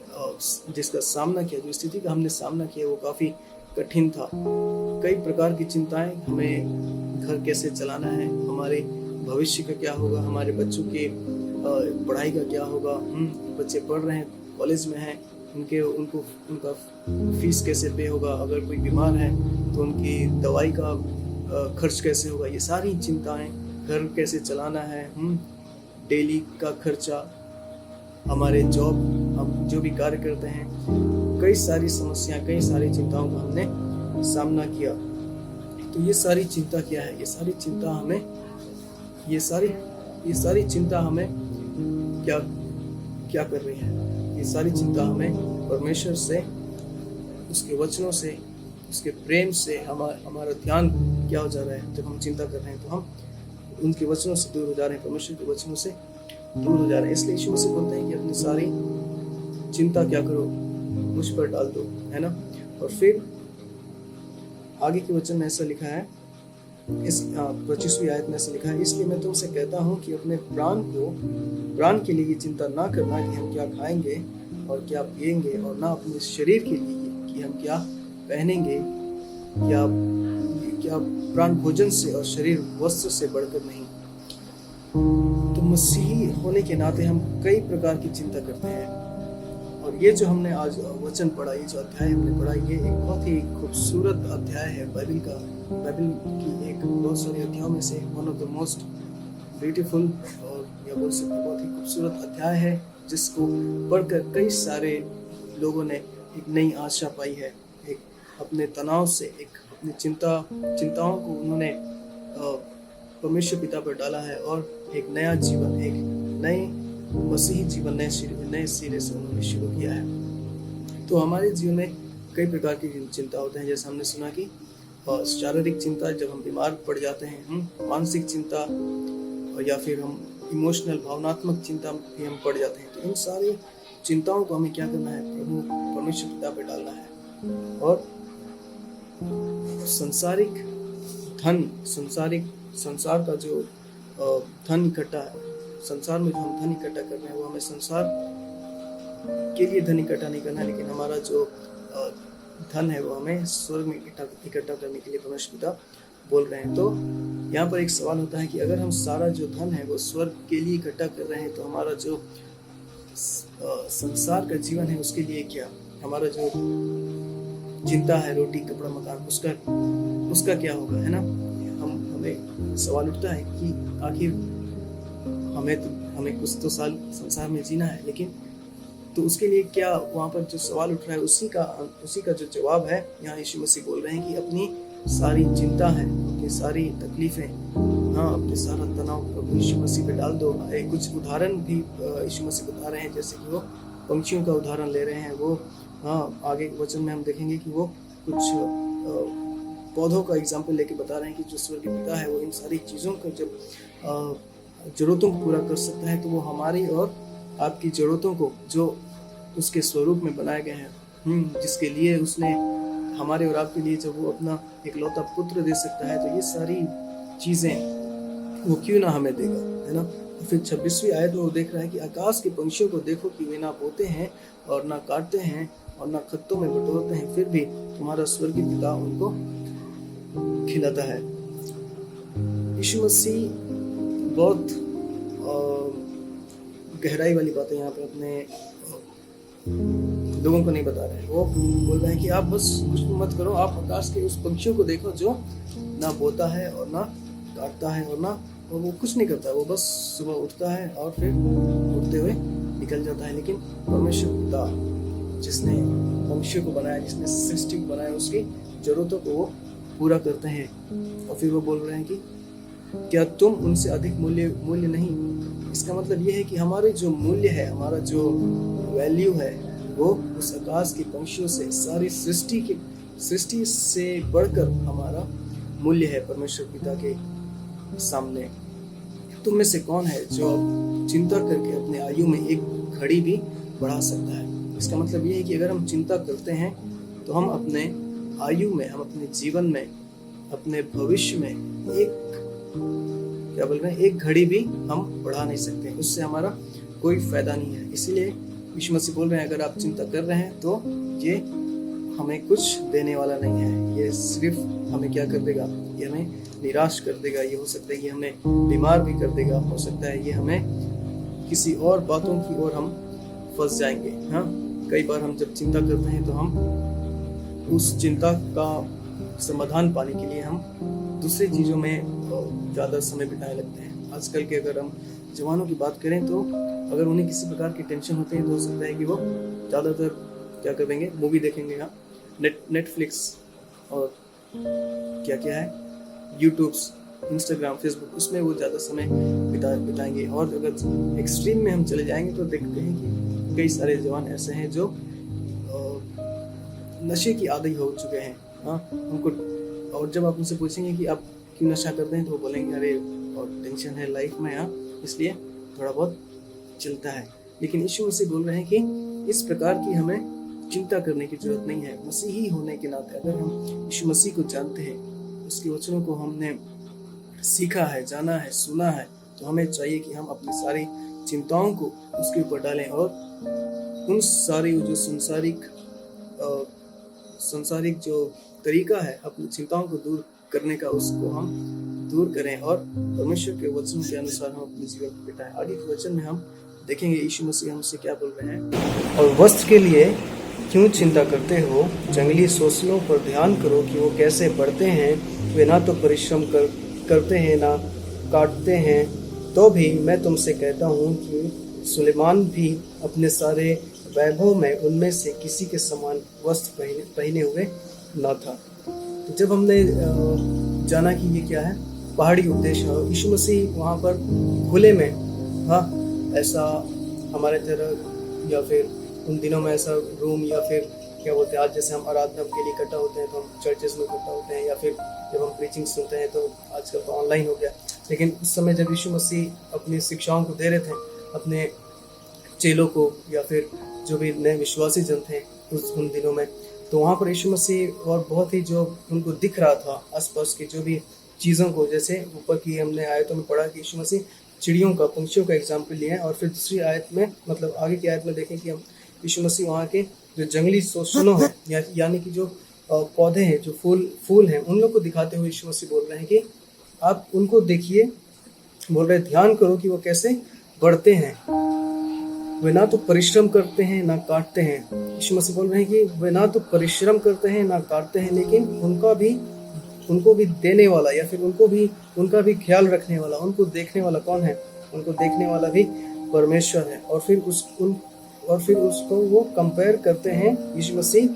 जिसका सामना किया, जो स्थिति का हमने सामना किया, वो काफ़ी कठिन था। कई प्रकार की चिंताएं, हमें घर कैसे चलाना है, हमारे भविष्य का क्या होगा, हमारे बच्चों के पढ़ाई का क्या होगा, बच्चे पढ़ रहे हैं, कॉलेज में हैं, उनका फीस कैसे पे होगा, अगर कोई बीमार है तो उनकी दवाई का खर्च कैसे होगा, ये सारी चिंताएं, घर कैसे चलाना है, डेली का खर्चा, हमारे जॉब, हम जो भी कार्य करते हैं, कई सारी समस्याएं, कई सारी चिंताओं का हमने सामना किया। तो ये सारी चिंता क्या है? ये सारी चिंता हमें क्या कर रही है? ये सारी चिंता हमें परमेश्वर से, उसके वचनों से, उसके प्रेम से हमारा ध्यान क्या हो जा रहा है? जब हम चिंता कर रहे हैं तो हम उनके वचनों से दूर हो जा रहे हैं, परमेश्वर के वचनों से दूर हो जा रहे हैं। इसलिए यीशु मसीह बोलते हैं कि अपनी सारी चिंता क्या करो, मुझ पर डाल दो, है ना। और फिर आगे के वचन में ऐसा लिखा है, इस 25वीं आयत में ऐसा लिखा है, इसलिए मैं तुमसे कहता हूँ कि अपने प्राण के लिए चिंता ना करना कि हम क्या खाएंगे और क्या पिएंगे, और ना अपने शरीर के लिए कि हम क्या पहनेंगे। क्या प्राण भोजन से और शरीर वस्त्र से बढ़कर नहीं। तो मसीही होने के नाते हम कई प्रकार की चिंता करते हैं। और ये जो हमने आज वचन पढ़ा, ये जो अध्याय हमने पढ़ा, ये एक बहुत ही खूबसूरत अध्याय है बाइबल की एक बहुत सारे अध्यायों में से one of the most beautiful, और या बोल सकते बहुत ही खूबसूरत अध्याय है, जिसको पढ़कर कई सारे लोगों ने एक नई आशा पाई है, एक अपने तनाव से, एक अपनी चिंताओं को उन्होंने परमेश्वर पिता पर डाला है और एक नया जीवन, एक नए मसीही जीवन नए सिरे से उन्होंने शुरू किया है। तो हमारे जीवन में कई प्रकार की चिंता होते हैं, जैसे हमने सुना कि शारीरिक चिंता जब हम बीमार पड़ जाते हैं, मानसिक चिंता, या फिर हम इमोशनल भावनात्मक चिंता भी हम पड़ जाते हैं। तो इन सारी चिंताओं को हमें क्या करना है, प्रभु परमेश्वर पिता पे डालना है। और संसारिक धन, संसार का जो धन इकट्ठा है, संसार में जो हम धन इकट्ठा कर रहे हैं, वो हमें संसार के लिए धन इकट्ठा नहीं करना है, लेकिन हमारा जो धन है वो हमें स्वर्ग में इकट्ठा करने के लिए परमेश्वर पिता बोल रहे हैं। तो यहाँ पर एक सवाल होता है कि अगर हम सारा जो धन है वो स्वर्ग के लिए इकट्ठा कर रहे हैं, तो हमारा जो संसार का जीवन है उसके लिए क्या, हमारा जो चिंता है, रोटी कपड़ा मकान, उसका क्या होगा, है ना। हमें सवाल उठता है कि आखिर हमें कुछ तो साल संसार में जीना है, लेकिन तो उसके लिए क्या, वहाँ पर जो सवाल उठ रहा है उसी का जो जवाब है यहाँ यीशु मसीह बोल रहे हैं कि अपनी सारी चिंता है, अपनी सारी तकलीफें, अपने सारा तनाव प्रभु यीशु मसीह पे डाल दो। कुछ उदाहरण भी यीशु मसीह बता रहे हैं, जैसे कि वो पंछियों का उदाहरण ले रहे हैं। वो आगे वचन में हम देखेंगे कि वो कुछ पौधों का एग्जाम्पल लेके बता रहे हैं कि जो स्वर्गीय पिता है वो इन सारी चीज़ों को जब जरूरतों को पूरा कर सकता है, तो वो हमारी और आपकी जरूरतों को जो उसके स्वरूप में बनाए गए हैं, जिसके लिए उसने हमारे और आपके लिए जब वो अपना इकलौता पुत्र दे सकता है, तो ये सारी चीज़ें वो क्यों ना हमें देगा, है ना। फिर 26वीं आयत में वो देख रहा है कि आकाश के पंछियों को देखो कि वे ना बोते हैं और ना काटते हैं और ना खत्तों में बटोरते हैं, फिर भी तुम्हारा स्वर्गीय पिता उनको खिलाता है। यीशु मसीह बहुत गहराई वाली बातें यहाँ पे अपने लोगों को नहीं बता रहे हैं। वो बोल रहे हैं कि आप बस कुछ मत करो, आप आकाश के उस पंछियों को देखो जो ना बोता है और ना काटता है और वो कुछ नहीं करता, वो बस सुबह उठता है और फिर उठते हुए निकल जाता है। लेकिन परमेश्वर पिता जिसने पंछियों को बनाया, जिसने सृष्टि को बनाया, उसकी जरूरतों को वो पूरा करते हैं। और फिर वो बोल रहे हैं कि क्या तुम उनसे अधिक मूल्य नहीं। इसका मतलब ये है कि हमारे जो मूल्य है, हमारा जो वैल्यू है, वो उस आकाश के पंछियों से, सारी सृष्टि से बढ़कर हमारा मूल्य है परमेश्वर पिता के सामने। तुम में से कौन है जो चिंता करके अपने आयु में एक घड़ी भी बढ़ा सकता है। इसका मतलब ये है कि अगर हम चिंता करते हैं तो हम अपने आयु में, हम अपने जीवन में, अपने भविष्य में एक घड़ी भी हम बढ़ा नहीं सकते, उससे हमारा कोई फायदा नहीं है। इसीलिए यीशु मसीह बोल रहे हैं अगर आप चिंता कर रहे हैं तो ये हमें कुछ देने वाला नहीं है, ये सिर्फ हमें क्या कर देगा, ये हमें निराश कर देगा, ये हो सकता है कि हमें बीमार भी कर देगा, हो सकता है ये हमें किसी और बातों की ओर हम फंस जाएंगे। कई बार हम जब चिंता करते हैं तो हम उस चिंता का समाधान पाने के लिए हम दूसरी चीज़ों में ज़्यादा समय बिताने लगते हैं। आजकल के अगर हम जवानों की बात करें तो अगर उन्हें किसी प्रकार की टेंशन होती है तो हो सकता है कि वो ज़्यादातर क्या कर देंगे, मूवी देखेंगे, नेटफ्लिक्स और क्या है, यूट्यूब्स, इंस्टाग्राम, फेसबुक, उसमें वो ज़्यादा समय बिताएंगे। और अगर एक्सट्रीम में हम चले जाएंगे तो देखते हैं कि कई सारे जवान ऐसे हैं जो नशे की आदी हो चुके हैं। उनको, और जब आप उनसे पूछेंगे कि आप क्यों नशा करते हैं तो वो बोलेंगे अरे और टेंशन है लाइफ में, इसलिए थोड़ा बहुत चलता है। लेकिन यीशु मसीह बोल रहे हैं कि इस प्रकार की हमें चिंता करने की जरूरत नहीं है। मसीही होने के नाते अगर हम यीशु मसीह को जानते हैं, उसके वचनों को हमने सीखा है, जाना है, सुना है, तो हमें चाहिए कि हम अपनी सारी चिंताओं को उसके ऊपर डालें और उन सारी जो संसारिक जो तरीका है अपनी चिंताओं को दूर करने का, उसको हम दूर करें और परमेश्वर के वचन के अनुसार हम अपने जीवन को बिताएं। आगे के वचन में हम देखेंगे यीशु मसीह हमसे क्या बोल रहे हैं। और वस्त्र के लिए क्यों चिंता करते हो, जंगली सोसलों पर ध्यान करो कि वो कैसे बढ़ते हैं, वे ना तो परिश्रम करते हैं ना काटते हैं, तो भी मैं तुमसे कहता हूँ कि सुलेमान भी अपने सारे वैभव में उनमें से किसी के समान वस्त्र पहने हुए न था। तो जब हमने जाना कि ये क्या है, पहाड़ी उपदेश है, यीशु मसीह वहाँ पर खुले में, हाँ, ऐसा हमारे तरह या फिर उन दिनों में ऐसा रूम या फिर क्या बोलते हैं, आज जैसे हम आराधना के लिए इकट्ठा होते हैं तो हम चर्चेस में इकट्ठा होते हैं, या फिर जब हम प्रीचिंग सुनते हैं तो आजकल तो ऑनलाइन हो गया। लेकिन उस समय जब यीशु मसीह अपनी शिक्षाओं को दे रहे थे अपने चेलों को या फिर जो भी नए विश्वासी जन थे उन दिनों में, तो वहाँ पर यीशु मसीह और बहुत ही जो उनको दिख रहा था आसपास की जो भी चीज़ों को, जैसे ऊपर की हमने आयतों में पढ़ा कि यीशु मसीह चिड़ियों का, पंछियों का एग्जाम्पल लिए हैं, और फिर दूसरी आयत में, मतलब आगे की आयत में देखें कि हम यीशु मसीह वहाँ के जो जंगली सोसनों हैं यानी कि जो पौधे हैं, जो फूल हैं, उन लोग को दिखाते हुए यीशु मसीह बोल रहे हैं कि आप उनको देखिए, बोल रहे ध्यान करो कि वो कैसे बढ़ते हैं, वे ना तो परिश्रम करते हैं ना काटते हैं। यीशु मसीह बोल रहे हैं कि वे ना तो परिश्रम करते हैं ना काटते हैं, लेकिन उनको भी देने वाला या फिर उनका भी ख्याल रखने वाला, उनको देखने वाला कौन है? उनको देखने वाला भी परमेश्वर है। और फिर उसको वो कंपेयर करते हैं यीशु मसीह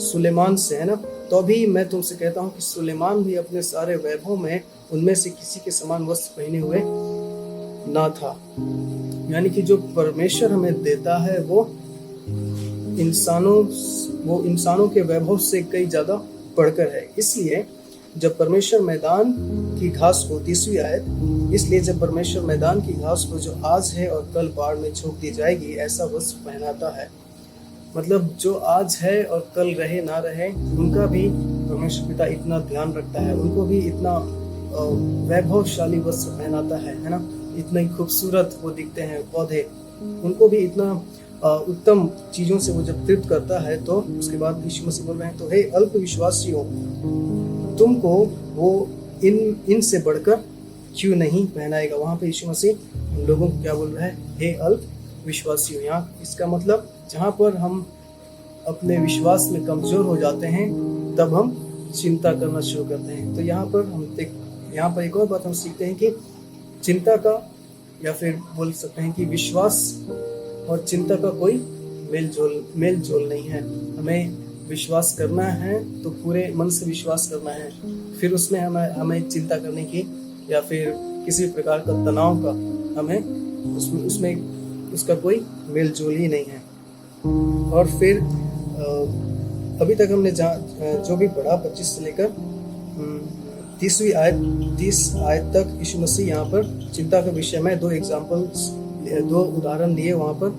सुलेमान से, है ना। तो अभी मैं तुमसे कहता हूँ कि सुलेमान भी अपने सारे वैभव में उनमें से किसी के समान वस्त्र पहने हुए ना था। यानी कि जो परमेश्वर हमें देता है वो इंसानों के वैभव से कई ज्यादा बढ़कर है। इसलिए जब परमेश्वर मैदान की घास को, 30वीं आयत, इसलिए जब परमेश्वर मैदान की घास को जो आज है और कल बाढ़ में झोंक दी जाएगी ऐसा वस्त्र पहनाता है। मतलब जो आज है और कल रहे ना रहे, उनका भी परमेश्वर पिता इतना ध्यान रखता है, उनको भी इतना वैभवशाली वस्त्र पहनाता है ना। इतना ही खूबसूरत वो दिखते हैं पौधे, उनको भी इतना उत्तम चीजों से वो जब तृप्त करता है। तो उसके बाद यीशु मसीह बोल रहे हैं, तो हे अल्प विश्वासियों, तुमको वो इनसे बढ़कर क्यों नहीं पहनाएगा। वहां पे यीशु मसीह हम लोगों को क्या बोल रहा है? हे अल्प विश्वासियों। यहाँ इसका मतलब जहाँ पर हम अपने विश्वास में कमजोर हो जाते हैं तब हम चिंता करना शुरू करते हैं। तो यहाँ पर एक और बात हम सीखते हैं कि चिंता का, या फिर बोल सकते हैं कि विश्वास और चिंता का कोई मेल जोल नहीं है। हमें विश्वास करना है तो पूरे मन से विश्वास करना है, फिर उसमें हमें चिंता करने की या फिर किसी प्रकार का तनाव का हमें उसमें उसका कोई मेल जोल ही नहीं है। और फिर अभी तक हमने जो भी पढ़ा 25 से लेकर 30 आयत तक यीशु मसीह यहाँ पर चिंता के विषय में दो उदाहरण लिए। वहाँ पर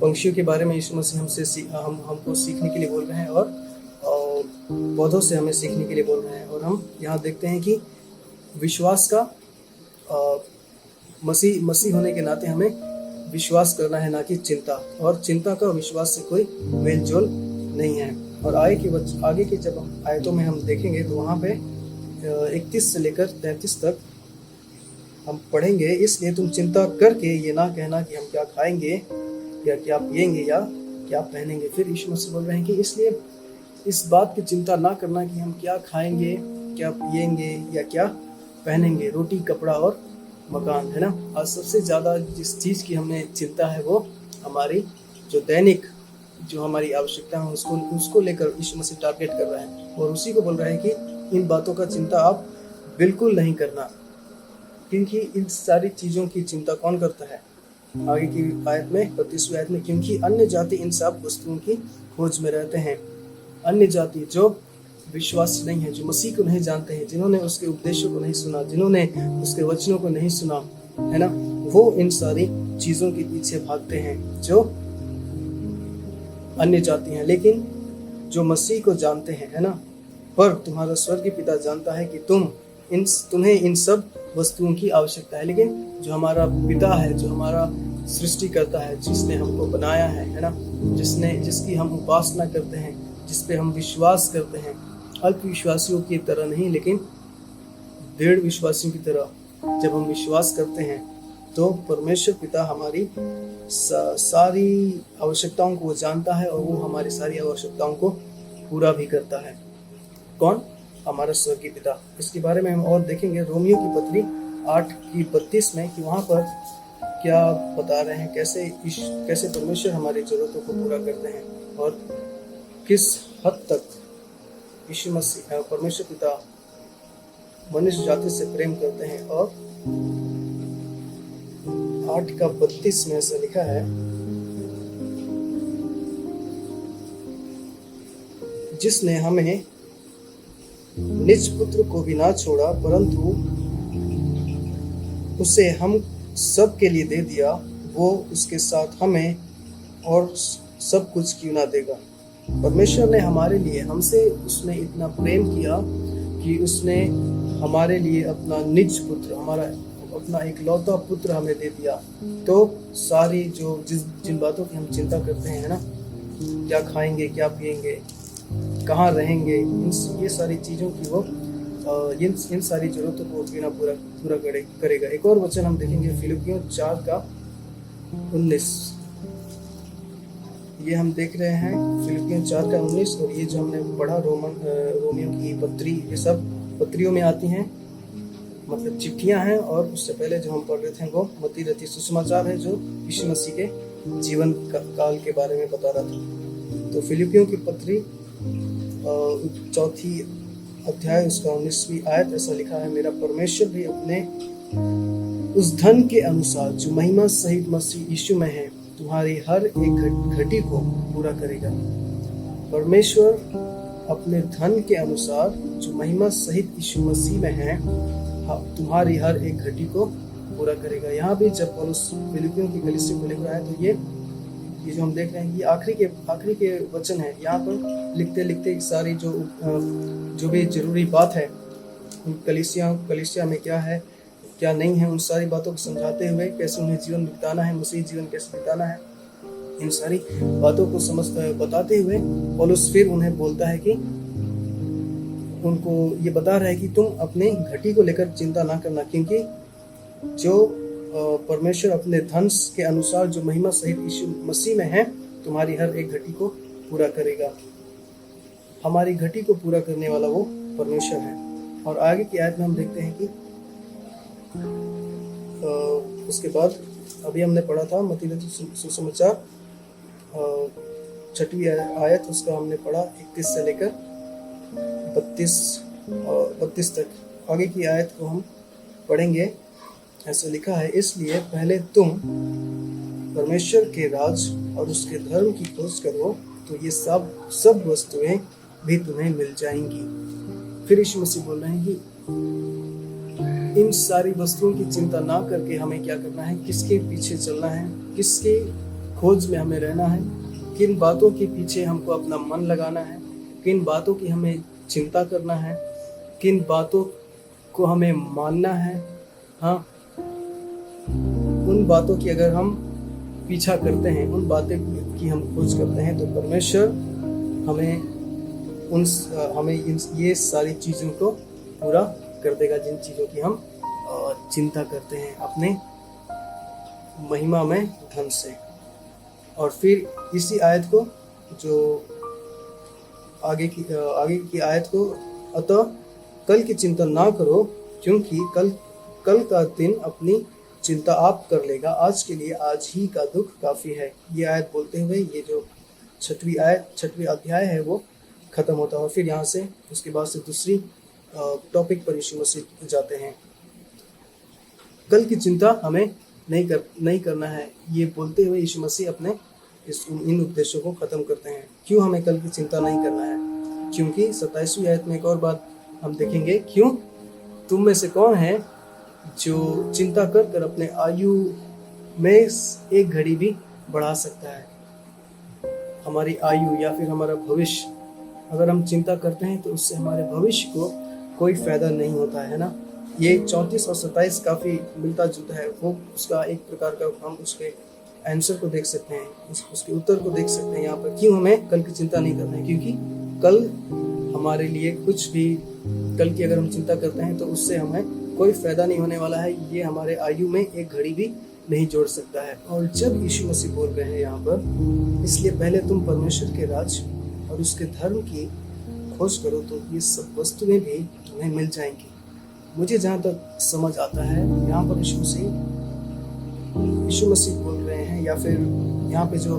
पंछियों के बारे में यीशु मसीह हमको सीखने के लिए बोल रहे हैं और पौधों से हमें सीखने के लिए बोल रहे हैं। और हम यहाँ देखते हैं कि विश्वास का मसीह होने के नाते हमें विश्वास करना है, ना कि चिंता। और चिंता का विश्वास से कोई मेल जोल नहीं है। और आगे की जब आयतों में हम देखेंगे तो वहाँ पे 31 से लेकर 33 तक हम पढ़ेंगे। इसलिए तुम चिंता करके ये ना कहना कि हम क्या खाएंगे या क्या पिएंगे या क्या पहनेंगे। फिर यीशु मसीह बोल रहे हैं कि इसलिए इस बात की चिंता ना करना कि हम क्या खाएंगे, क्या पिएंगे या क्या पहनेंगे, रोटी, कपड़ा और मकान, है ना। और सबसे ज़्यादा जिस चीज़ की हमें चिंता है वो हमारी जो दैनिक जो हमारी आवश्यकता है उसको लेकर यीशु मसीह टारगेट कर रहा है। और उसी को बोल रहा है कि इन बातों का चिंता आप बिल्कुल नहीं करना, क्योंकि इन सारी चीज़ों की चिंता कौन करता है? आगे की आयत में 32वीं आयत में, क्योंकि अन्य जाति इन सब वस्तुओं की खोज में रहते हैं। अन्य जाति जो विश्वासी नहीं है, जो मसीह को नहीं जानते हैं, जिन्होंने उसके उपदेशों को नहीं सुना, जिन्होंने उसके वचनों को नहीं सुना, है ना, वो इन सारी चीज़ों के पीछे भागते हैं, जो अन्य जाति हैं। लेकिन जो मसीह को जानते हैं, है ना, पर तुम्हारा स्वर्गीय पिता जानता है कि तुम्हें इन सब वस्तुओं की आवश्यकता है। लेकिन जो हमारा पिता है, जो हमारा सृष्टि करता है, जिसने हमको बनाया है ना, जिसकी हम उपासना करते हैं, जिस पे हम विश्वास करते हैं, अल्प विश्वासियों की तरह नहीं लेकिन दृढ़ विश्वासियों की तरह जब हम विश्वास करते हैं तो परमेश्वर पिता हमारी सारी आवश्यकताओं को जानता है और वो हमारी सारी आवश्यकताओं को पूरा भी करता है। कौन? हमारा स्वर्गीय पिता। इसके बारे में हम और देखेंगे रोमियो की पत्री 8:32 में कि वहाँ पर क्या बता रहे हैं, कैसे परमेश्वर हमारी ज़रूरतों को पूरा करते हैं और किस हद तक यीशु मसीह परमेश्वर पिता मनुष्य जाति से प्रेम करते हैं। और 8:32 में ऐसा लिखा है, जिसने हमें निज पुत्र को भी ना छोड़ा परंतु उसे हम सब के लिए दे दिया, वो उसके साथ हमें और सब कुछ क्यों ना देगा। परमेश्वर ने हमारे लिए, हमसे उसने इतना प्रेम किया कि उसने हमारे लिए अपना निज पुत्र, हमारा अपना एक लौता पुत्र हमें दे दिया। तो सारी जो जिन बातों की हम चिंता करते हैं ना, क्या खाएंगे, क्या पिएंगे, कहाँ रहेंगे, ये सारी चीज़ों की वो इन सारी जरूरतों को बिना पूरा करेगा। एक और वचन हम देखेंगे फिलिपियों 4:19। ये हम देख रहे हैं फिलिपियों 4:19, और ये जो हमने पढ़ा रोमियो की पत्री, ये सब पत्रियों में आती हैं, मतलब चिट्ठियां हैं। और उससे पहले जो हम पढ़ रहे थे वो मत्ती रचित सुसमाचार है, जो यीशु मसीह के जीवन काल के बारे में बता रहा था। तो फिलिपियों की पत्री 4 अध्याय उसका 19वीं आयत ऐसा लिखा है, मेरा परमेश्वर भी अपने उस धन के अनुसार जो महिमा सहित मसीह यीशु में है तुम्हारी हर एक घटी को पूरा करेगा। परमेश्वर अपने धन के अनुसार जो महिमा सहित यीशु मसीह में है तुम्हारी हर एक घटी को पूरा करेगा। यहाँ भी जब पौलुस फिलिपियों की कलीसिया को लिख रहा है, तो ये जो हम देख रहे हैं, ये आखिरी के वचन है। यहाँ पर लिखते लिखते सारी जो भी जरूरी बात है, कलीसिया में क्या है क्या नहीं है, उन सारी बातों को समझाते हुए कैसे उन्हें जीवन बिताना है, मसीह जीवन कैसे बिताना है, इन सारी बातों को बताते हुए पौलुस फिर उन्हें बोलता है कि उनको ये बता रहा है कि तुम अपने घटी को लेकर चिंता ना करना, क्योंकि जो परमेश्वर अपने धन के अनुसार जो महिमा सहित यीशु मसीह में है तुम्हारी हर एक घटी को पूरा करेगा। हमारी घटी को पूरा करने वाला वो परमेश्वर है। और आगे की आयत में हम देखते हैं कि उसके बाद अभी हमने पढ़ा था मत्ती रचित सुसमाचार 6वीं आयत, उसका हमने पढ़ा 31 से लेकर 32 तक। आगे की आयत को हम पढ़ेंगे। ऐसा लिखा है, इसलिए पहले तुम परमेश्वर के राज और उसके धर्म की खोज करो तो ये सब वस्तुएं भी तुम्हें मिल जाएंगी। फिर यीशु मसीह बोल रहे हैं कि इन सारी वस्तुओं की चिंता ना करके हमें क्या करना है, किसके पीछे चलना है, किसके खोज में हमें रहना है, किन बातों के पीछे हमको अपना मन लगाना है, किन बातों की हमें चिंता करना है, किन बातों को हमें मानना है। हाँ, उन बातों की अगर हम पीछा करते हैं, उन बातें की हम खोज करते हैं, तो परमेश्वर हमें ये सारी चीज़ों को पूरा कर देगा, जिन चीज़ों की हम चिंता करते हैं अपने महिमा में धन से। और फिर इसी आयत को, जो आगे की आयत को, अतः कल की चिंता ना करो क्योंकि कल का दिन अपनी चिंता आप कर लेगा, आज के लिए आज ही का दुख काफ़ी है। ये आयत बोलते हुए ये जो 6वीं अध्याय है वो ख़त्म होता है। और फिर यहाँ से उसके बाद से दूसरी टॉपिक पर यीशु मसीह जाते हैं। कल की चिंता हमें नहीं करना है, ये बोलते हुए यीशु मसीह अपने इन उपदेशों को ख़त्म करते हैं। क्यों हमें कल की चिंता नहीं करना है? क्योंकि 27वीं आयत में एक और बात हम देखेंगे, क्यों तुम में से कौन है जो चिंता कर अपने आयु में एक घड़ी भी बढ़ा सकता है। हमारी आयु या फिर हमारा भविष्य, अगर हम चिंता करते हैं तो उससे हमारे भविष्य को कोई फायदा नहीं होता है ना। ये 34 और 27 काफ़ी मिलता जुलता है। वो उसका एक प्रकार का हम उसके आंसर को देख सकते हैं, उसके उत्तर को देख सकते हैं यहाँ पर। क्यों हमें कल की चिंता नहीं करना है? क्योंकि कल हमारे लिए कुछ भी, कल की अगर हम चिंता करते हैं तो उससे हमें कोई फायदा नहीं होने वाला है। ये हमारे आयु में एक घड़ी भी नहीं जोड़ सकता है। और जब यीशु मसीह बोल रहे हैं यहाँ पर, इसलिए पहले तुम परमेश्वर के राज और उसके धर्म की खोज करो तो ये सब वस्तुएं भी तुम्हें मिल जाएंगी। मुझे जहाँ तक समझ आता है, यहाँ पर यीशु मसीह यीशु मसीह बोल रहे हैं, या फिर यहाँ पे जो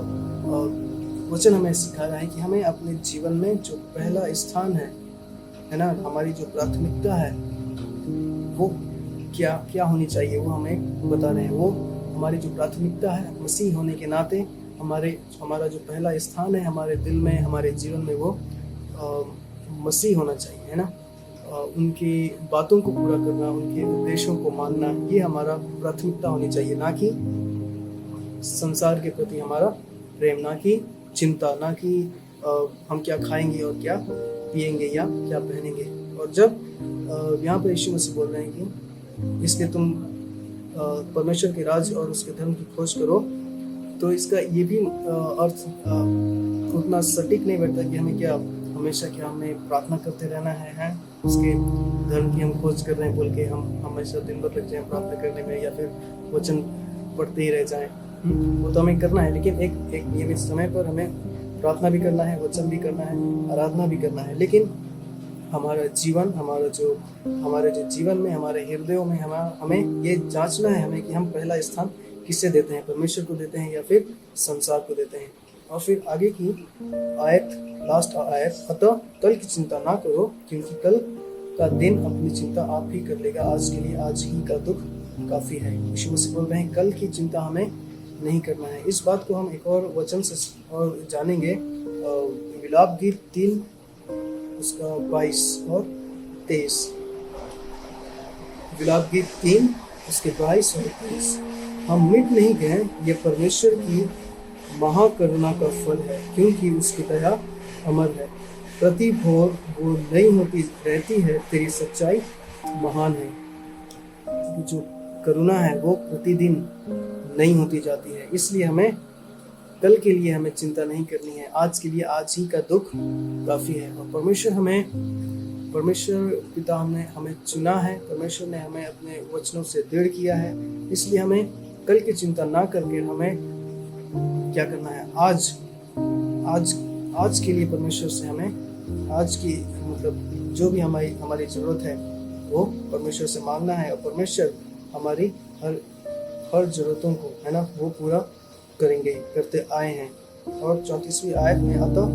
वचन हमें सिखा रहा है कि हमें अपने जीवन में जो पहला स्थान है ना, हमारी जो प्राथमिकता है वो क्या क्या होनी चाहिए, वो हमें बता रहे हैं। वो हमारी जो प्राथमिकता है मसीह होने के नाते हमारा जो पहला स्थान है हमारे दिल में, हमारे जीवन में, वो मसीह होना चाहिए, है ना। उनकी बातों को पूरा करना, उनके उद्देश्यों को मानना, ये हमारा प्राथमिकता होनी चाहिए, ना कि संसार के प्रति हमारा प्रेम, ना कि चिंता, ना कि हम क्या खाएंगे और क्या पिएंगे या क्या पहनेंगे। और जब यहाँ पर यीशु मसीह बोल रहे हैं कि इसलिए तुम परमेश्वर के राज और उसके धर्म की खोज करो, तो इसका ये भी अर्थ उतना सटीक नहीं बैठता कि हमें हमें प्रार्थना करते रहना है, उसके धर्म की हम खोज कर रहे हैं बोल के हम हमेशा दिन भर लग जाएं प्रार्थना करने में, या फिर वचन पढ़ते ही रह जाएं। वो तो हमें करना है, लेकिन एक नियमित समय पर हमें प्रार्थना भी करना है, वचन भी करना है, आराधना भी करना है। लेकिन हमारा जीवन, हमारे जो जीवन में, हमारे हृदयों में हमें ये जांचना है हमें कि हम पहला स्थान किससे देते हैं, परमेश्वर को देते हैं या फिर संसार को देते हैं। और फिर आगे की आयत, लास्ट आयत, अतः कल की चिंता ना करो, क्योंकि कल का दिन अपनी चिंता आप ही कर लेगा, आज के लिए आज ही का दुख काफी है। यीशु मसीह बोल रहे हैं कल की चिंता हमें नहीं करना है। इस बात को हम एक और वचन से और जानेंगे, विलाप गीत 3 उसका 22 और 23। विलाप गीत 3 उसके 22 और 23। हम मिट नहीं गए, ये परमेश्वर की महाकरुणा का फल है, क्योंकि उसकी दया अमर है। प्रति भोर वो नई होती रहती है, तेरी सच्चाई महान है। जो करुणा है वो प्रतिदिन नई होती जाती है। इसलिए हमें कल के लिए हमें चिंता नहीं करनी है, आज के लिए आज ही का दुख काफी है। और परमेश्वर पिता हमें चुना है, परमेश्वर ने हमें अपने वचनों से दृढ़ किया है। इसलिए हमें कल की चिंता ना करके हमें क्या करना है, आज के लिए परमेश्वर से हमें आज की जो भी हमारी जरूरत है वो परमेश्वर से मांगना है, और परमेश्वर हमारी हर जरूरतों को, है ना, वो पूरा करते आए हैं। और 34वीं आयत में, अतः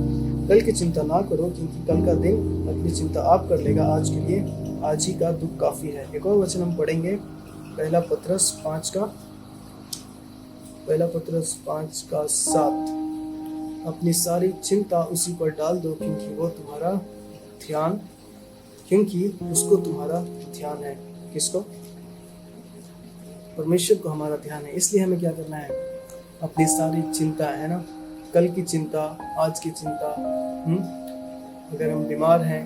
कल की चिंता ना करो, क्योंकि कल का दिन अपनी चिंता आप कर लेगा, आज के लिए आज ही का दुख काफी है। एक और वचन हम पढ़ेंगे, पहला पत्रस 5 का 7। अपनी सारी चिंता उसी पर डाल दो, क्योंकि उसको तुम्हारा ध्यान है। किसको? परमेश्वर को हमारा ध्यान है। इसलिए हमें क्या करना है, अपनी सारी चिंता, है ना, कल की चिंता, आज की चिंता, अगर हम बीमार हैं,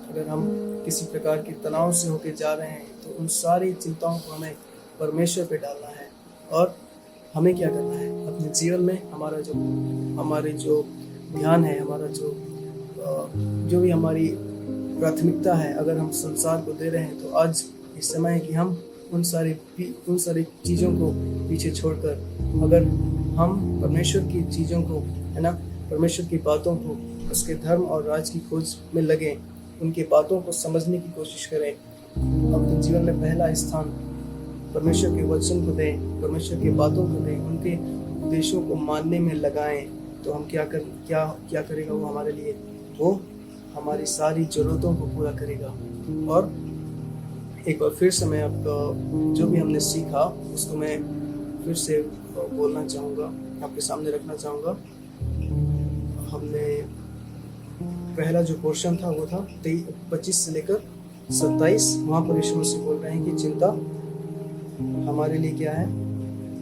अगर हम किसी प्रकार के तनाव से होकर जा रहे हैं, तो उन सारी चिंताओं को हमें परमेश्वर पे डालना है। और हमें क्या करना है, अपने जीवन में हमारे जो ध्यान है, हमारा जो भी हमारी प्राथमिकता है, अगर हम संसार को दे रहे हैं, तो आज इस समय है कि हम उन सारी चीज़ों को पीछे छोड़कर, अगर हम परमेश्वर की चीज़ों को, है ना, परमेश्वर की बातों को, उसके धर्म और राज की खोज में लगें, उनकी बातों को समझने की कोशिश करें, अपने जीवन में पहला स्थान परमेश्वर के वचन को दें, परमेश्वर की बातों को दें, उनके उद्देश्यों को मानने में लगाएं, तो हम क्या करेगा वो हमारे लिए, वो हमारी सारी ज़रूरतों को पूरा करेगा। और एक बार फिर से मैं आपका जो भी हमने सीखा उसको मैं फिर से बोलना चाहूँगा, आपके सामने रखना चाहूँगा। हमने पहला जो पोर्शन था वो था 25 से लेकर 27। वहाँ पर यीशु मसीह बोल रहे हैं कि चिंता हमारे लिए क्या है,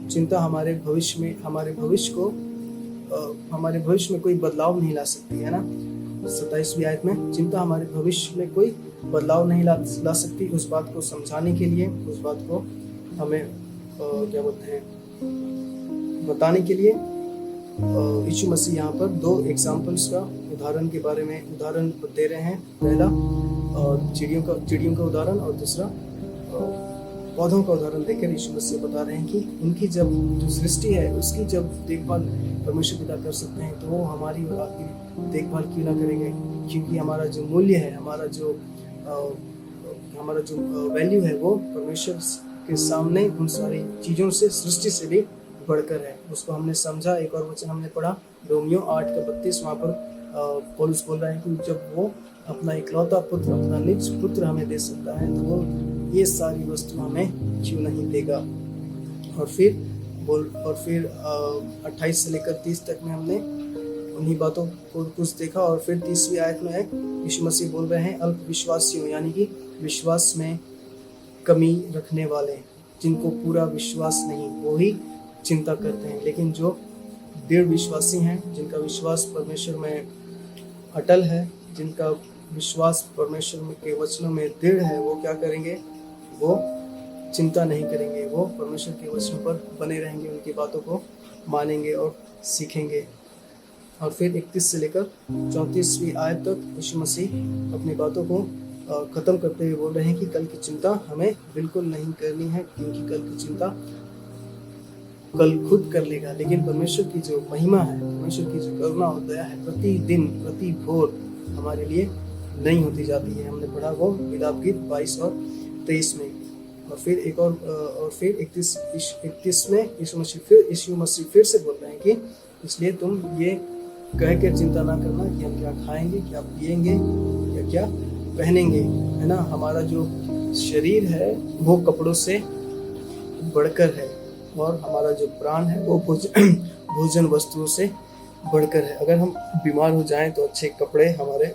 चिंता हमारे भविष्य में कोई बदलाव नहीं ला सकती, है ना। 27वीं आयत में, चिंता हमारे भविष्य में कोई बदलाव नहीं ला सकती। उस बात को समझाने के लिए, उस बात को हमें बताने के लिए यीशु मसीह यहाँ पर 2 एग्जाम्पल्स का उदाहरण दे रहे हैं। पहला चिड़ियों का उदाहरण, और दूसरा पौधों का उदाहरण देकर यीशु मसीह बता रहे हैं कि उनकी जब जो सृष्टि है उसकी जब देखभाल परमेश्वर पिता कर सकते हैं, तो वो हमारी और आपकी देखभाल क्यों ना करेंगे, क्योंकि हमारा जो मूल्य है, हमारा जो वैल्यू है, वो परमेश्वर के सामने उन सारी चीज़ों से, सृष्टि से भी बढ़कर है। उसको हमने समझा। एक और वचन हमने पढ़ा रोमियो 8:32, वहाँ पर पौलुस बोल रहा है कि जब वो अपना इकलौता पुत्र, अपना निज पुत्र हमें दे सकता है तो वो ये सारी वस्तु हमें क्यों नहीं देगा। और फिर 28 से लेकर 30 तक में हमने उन्हीं बातों को कुछ देखा। और फिर 30वीं आयत में यीशु मसीह बोल रहे हैं अल्प विश्वासियों, यानी कि विश्वास में कमी रखने वाले, जिनको पूरा विश्वास नहीं, वो ही चिंता करते हैं। लेकिन जो दृढ़ विश्वासी हैं, जिनका विश्वास परमेश्वर में अटल है, जिनका विश्वास परमेश्वर के वचनों में दृढ़ है, वो क्या करेंगे? वो चिंता नहीं करेंगे। वो परमेश्वर के वचनों पर बने रहेंगे, उनकी बातों को मानेंगे और सीखेंगे। और फिर 31 से लेकर 34वीं आयत तक यीशु मसीह अपनी बातों को ख़त्म करते हुए बोल रहे हैं कि कल की चिंता हमें बिल्कुल नहीं करनी है, क्योंकि कल की चिंता कल खुद कर लेगा। लेकिन परमेश्वर की जो महिमा है, परमेश्वर की जो करुणा और दया है, प्रतिदिन प्रति भोर हमारे लिए नहीं होती जाती है। हमने पढ़ा वो विलाप गीत 22 और 23 में। और फिर 31 में यीशु मसीह फिर से बोल रहे हैं कि इसलिए तुम ये कह कर चिंता ना करना कि हम क्या खाएंगे, क्या पिएंगे या क्या पहनेंगे, है ना। हमारा जो शरीर है वो कपड़ों से बढ़कर है, और हमारा जो प्राण है वो भोजन वस्तुओं से बढ़कर है। अगर हम बीमार हो जाएं तो अच्छे कपड़े हमारे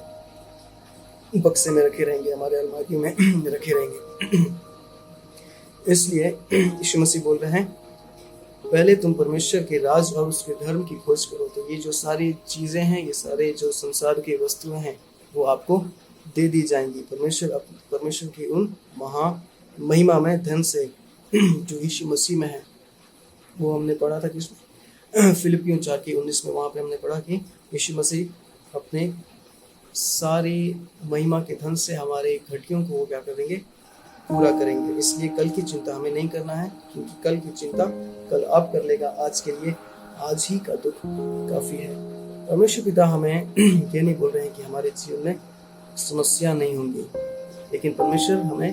बक्से में रखे रहेंगे, हमारे अलमारी में रखे रहेंगे। इसलिए यीशु मसीह बोल रहे हैं पहले तुम परमेश्वर के राज और उसके धर्म की खोज करो, तो ये जो सारी चीज़ें हैं, ये सारे जो संसार की वस्तुएं हैं, वो आपको दे दी जाएंगी परमेश्वर की उन महिमा में धन से जो यीशु मसीह में है। वो हमने पढ़ा था कि फिलिपियों 4:19 में, वहाँ पे हमने पढ़ा कि यीशु मसीह अपने सारी महिमा के धन से हमारे घटियों को वो क्या करेंगे? पूरा करेंगे। इसलिए कल की चिंता हमें नहीं करना है, क्योंकि कल की चिंता कल आप कर लेगा। आज के लिए आज ही का दुख काफ़ी है। परमेश्वर पिता हमें ये नहीं बोल रहे हैं कि हमारे जीवन में समस्या नहीं होंगी, लेकिन परमेश्वर हमें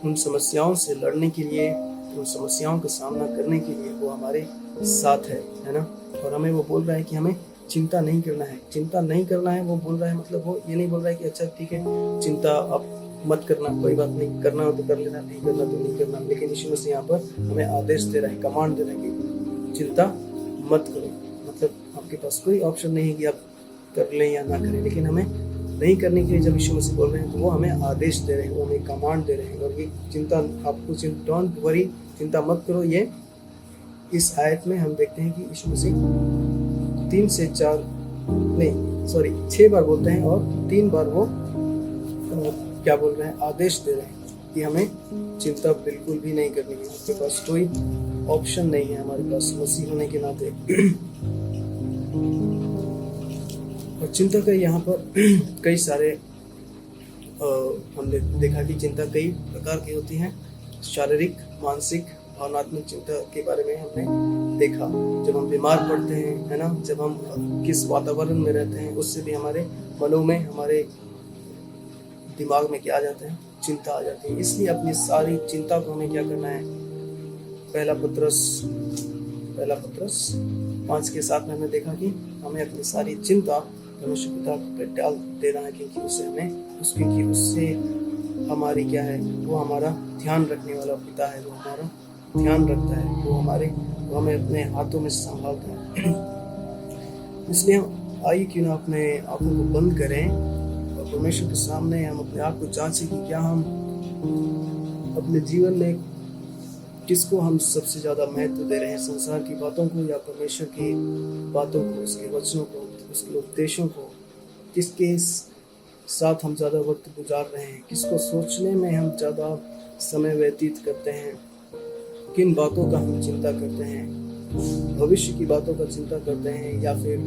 उन समस्याओं से लड़ने के लिए, उन समस्याओं का सामना करने के लिए वो हमारे साथ है ना। और हमें वो बोल रहा है कि हमें चिंता नहीं करना है। चिंता नहीं करना है वो बोल रहा है, मतलब वो ये नहीं बोल रहा है कि अच्छा ठीक है चिंता आप मत करना, कोई बात नहीं, करना हो तो कर लेना, नहीं करना तो नहीं करना। लेकिन यीशु मसीह यहाँ पर हमें आदेश दे रहा है, कमांड दे रहा है कि चिंता मत करो। मतलब आपके पास कोई ऑप्शन नहीं है कि आप कर लें या ना करें, लेकिन हमें नहीं करने के लिए जब यीशु मसीह बोल रहे हैं तो वो हमें आदेश दे रहे हैं, वो हमें कमांड दे रहे हैं। और ये चिंता आपको डोंट वरी, चिंता मत करो, ये इस आयत में हम देखते हैं कि यीशु मसीह 6 बार बोलते हैं और 3 बार वो क्या बोल रहे हैं? आदेश दे रहे हैं कि हमें चिंता बिल्कुल भी नहीं करनी है। आपके पास कोई ऑप्शन नहीं है हमारे पास मसीह होने के नाते। और चिंता का यहाँ पर कई सारे हमने देखा कि चिंता कई प्रकार की होती हैं। शारीरिक, मानसिक, भावनात्मक चिंता के बारे में हमने देखा। जब हम बीमार पड़ते हैं, है ना, जब हम किस वातावरण में रहते हैं, उससे भी हमारे मनों में, हमारे दिमाग में क्या आ जाता है? चिंता आ जाती है। इसलिए अपनी सारी चिंता को हमें क्या करना है? पहला पत्रस 5:7 में हमने देखा कि हमें अपनी सारी चिंता परमेश्वर पिता पर डाल देना है, क्योंकि उससे हमारी क्या है? वो हमारा ध्यान रखने वाला पिता है, वो हमारा ध्यान रखता है, वो हमें अपने हाथों में संभालता है। इसलिए आइए क्यों ना अपने आंखों को बंद करें और परमेश्वर के सामने हम अपने आप को जांचें कि क्या हम अपने जीवन में किसको हम सबसे ज़्यादा महत्व दे रहे हैं, संसार की बातों को या परमेश्वर की बातों को, उसके वचनों को, उसके उपदेशों को। किसके साथ हम ज़्यादा वक्त गुजार रहे हैं, किसको सोचने में हम ज़्यादा समय व्यतीत करते हैं, किन बातों का हम चिंता करते हैं, भविष्य की बातों का चिंता करते हैं या फिर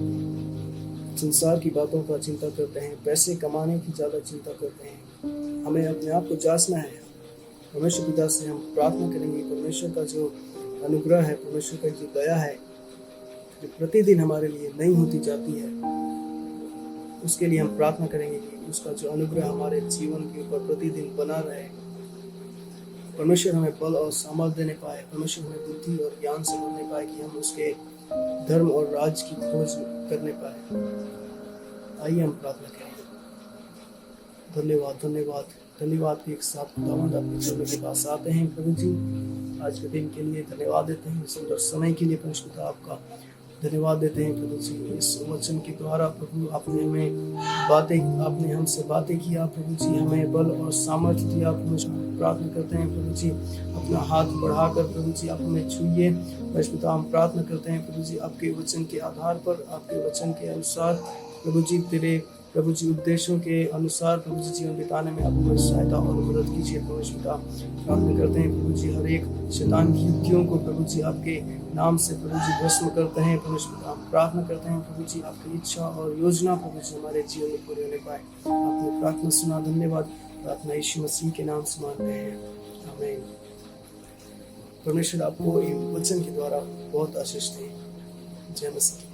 संसार की बातों का चिंता करते हैं, पैसे कमाने की ज़्यादा चिंता करते हैं। हमें अपने आप को जांचना है। परमेश्वर पिता से हम प्रार्थना करेंगे, परमेश्वर का जो अनुग्रह है, परमेश्वर का जो दया है, जो प्रतिदिन हमारे लिए नहीं होती जाती है, उसके लिए हम प्रार्थना करेंगे कि उसका जो अनुग्रह हमारे जीवन के ऊपर प्रतिदिन बना रहे। परमेश्वर हमें बल और सामर्थ देने पाए, परमेश्वर हमें बुद्धि और ज्ञान से भरने पाए कि हम उसके धर्म और राज की खोज करने पाए। आइए हम प्रार्थना करें। धन्यवाद धन्यवाद धन्यवाद के एक साथ खुदावंद आपके चरणों के पास आते हैं प्रभु जी। आज के दिन के लिए धन्यवाद देते हैं, सुंदर समय के लिए परमेश्वर पिता आपका धन्यवाद देते हैं प्रभु जी। इस वचन के द्वारा प्रभु आपने हमसे बातें किया प्रभु जी, हमें बल और सामर्थ्य दिया परमेश्वर। प्रार्थना करते हैं प्रभु जी, अपना हाथ बढ़ाकर प्रभु जी आप हमें छूइए परमेश्वर पिता। हम प्रार्थना करते हैं प्रभु जी, आपके वचन के आधार पर, आपके वचन के अनुसार प्रभु जी, तेरे प्रभु जी उद्देश्यों के अनुसार प्रभु जी जीवन बिताने में आप हमें सहायता और मदद कीजिए परमेश्वर पिता। प्रार्थना करते हैं प्रभु जी, हर एक शैतान की युक्तियों को प्रभु जी आपके नाम से प्रभु जी भस्म करते हैं परमेश्वर पिता। प्रार्थना करते हैं प्रभु जी, आपकी इच्छा और योजना प्रभु जी हमारे जीवन में पूरी होने पाए। आपने प्रार्थना सुना, धन्यवाद। प्रार्थना यीशु मसीह के नाम से मांगते हैं, आमीन। परमेश्वर आपको वचन के द्वारा बहुत आशीष दे। जय मसीह।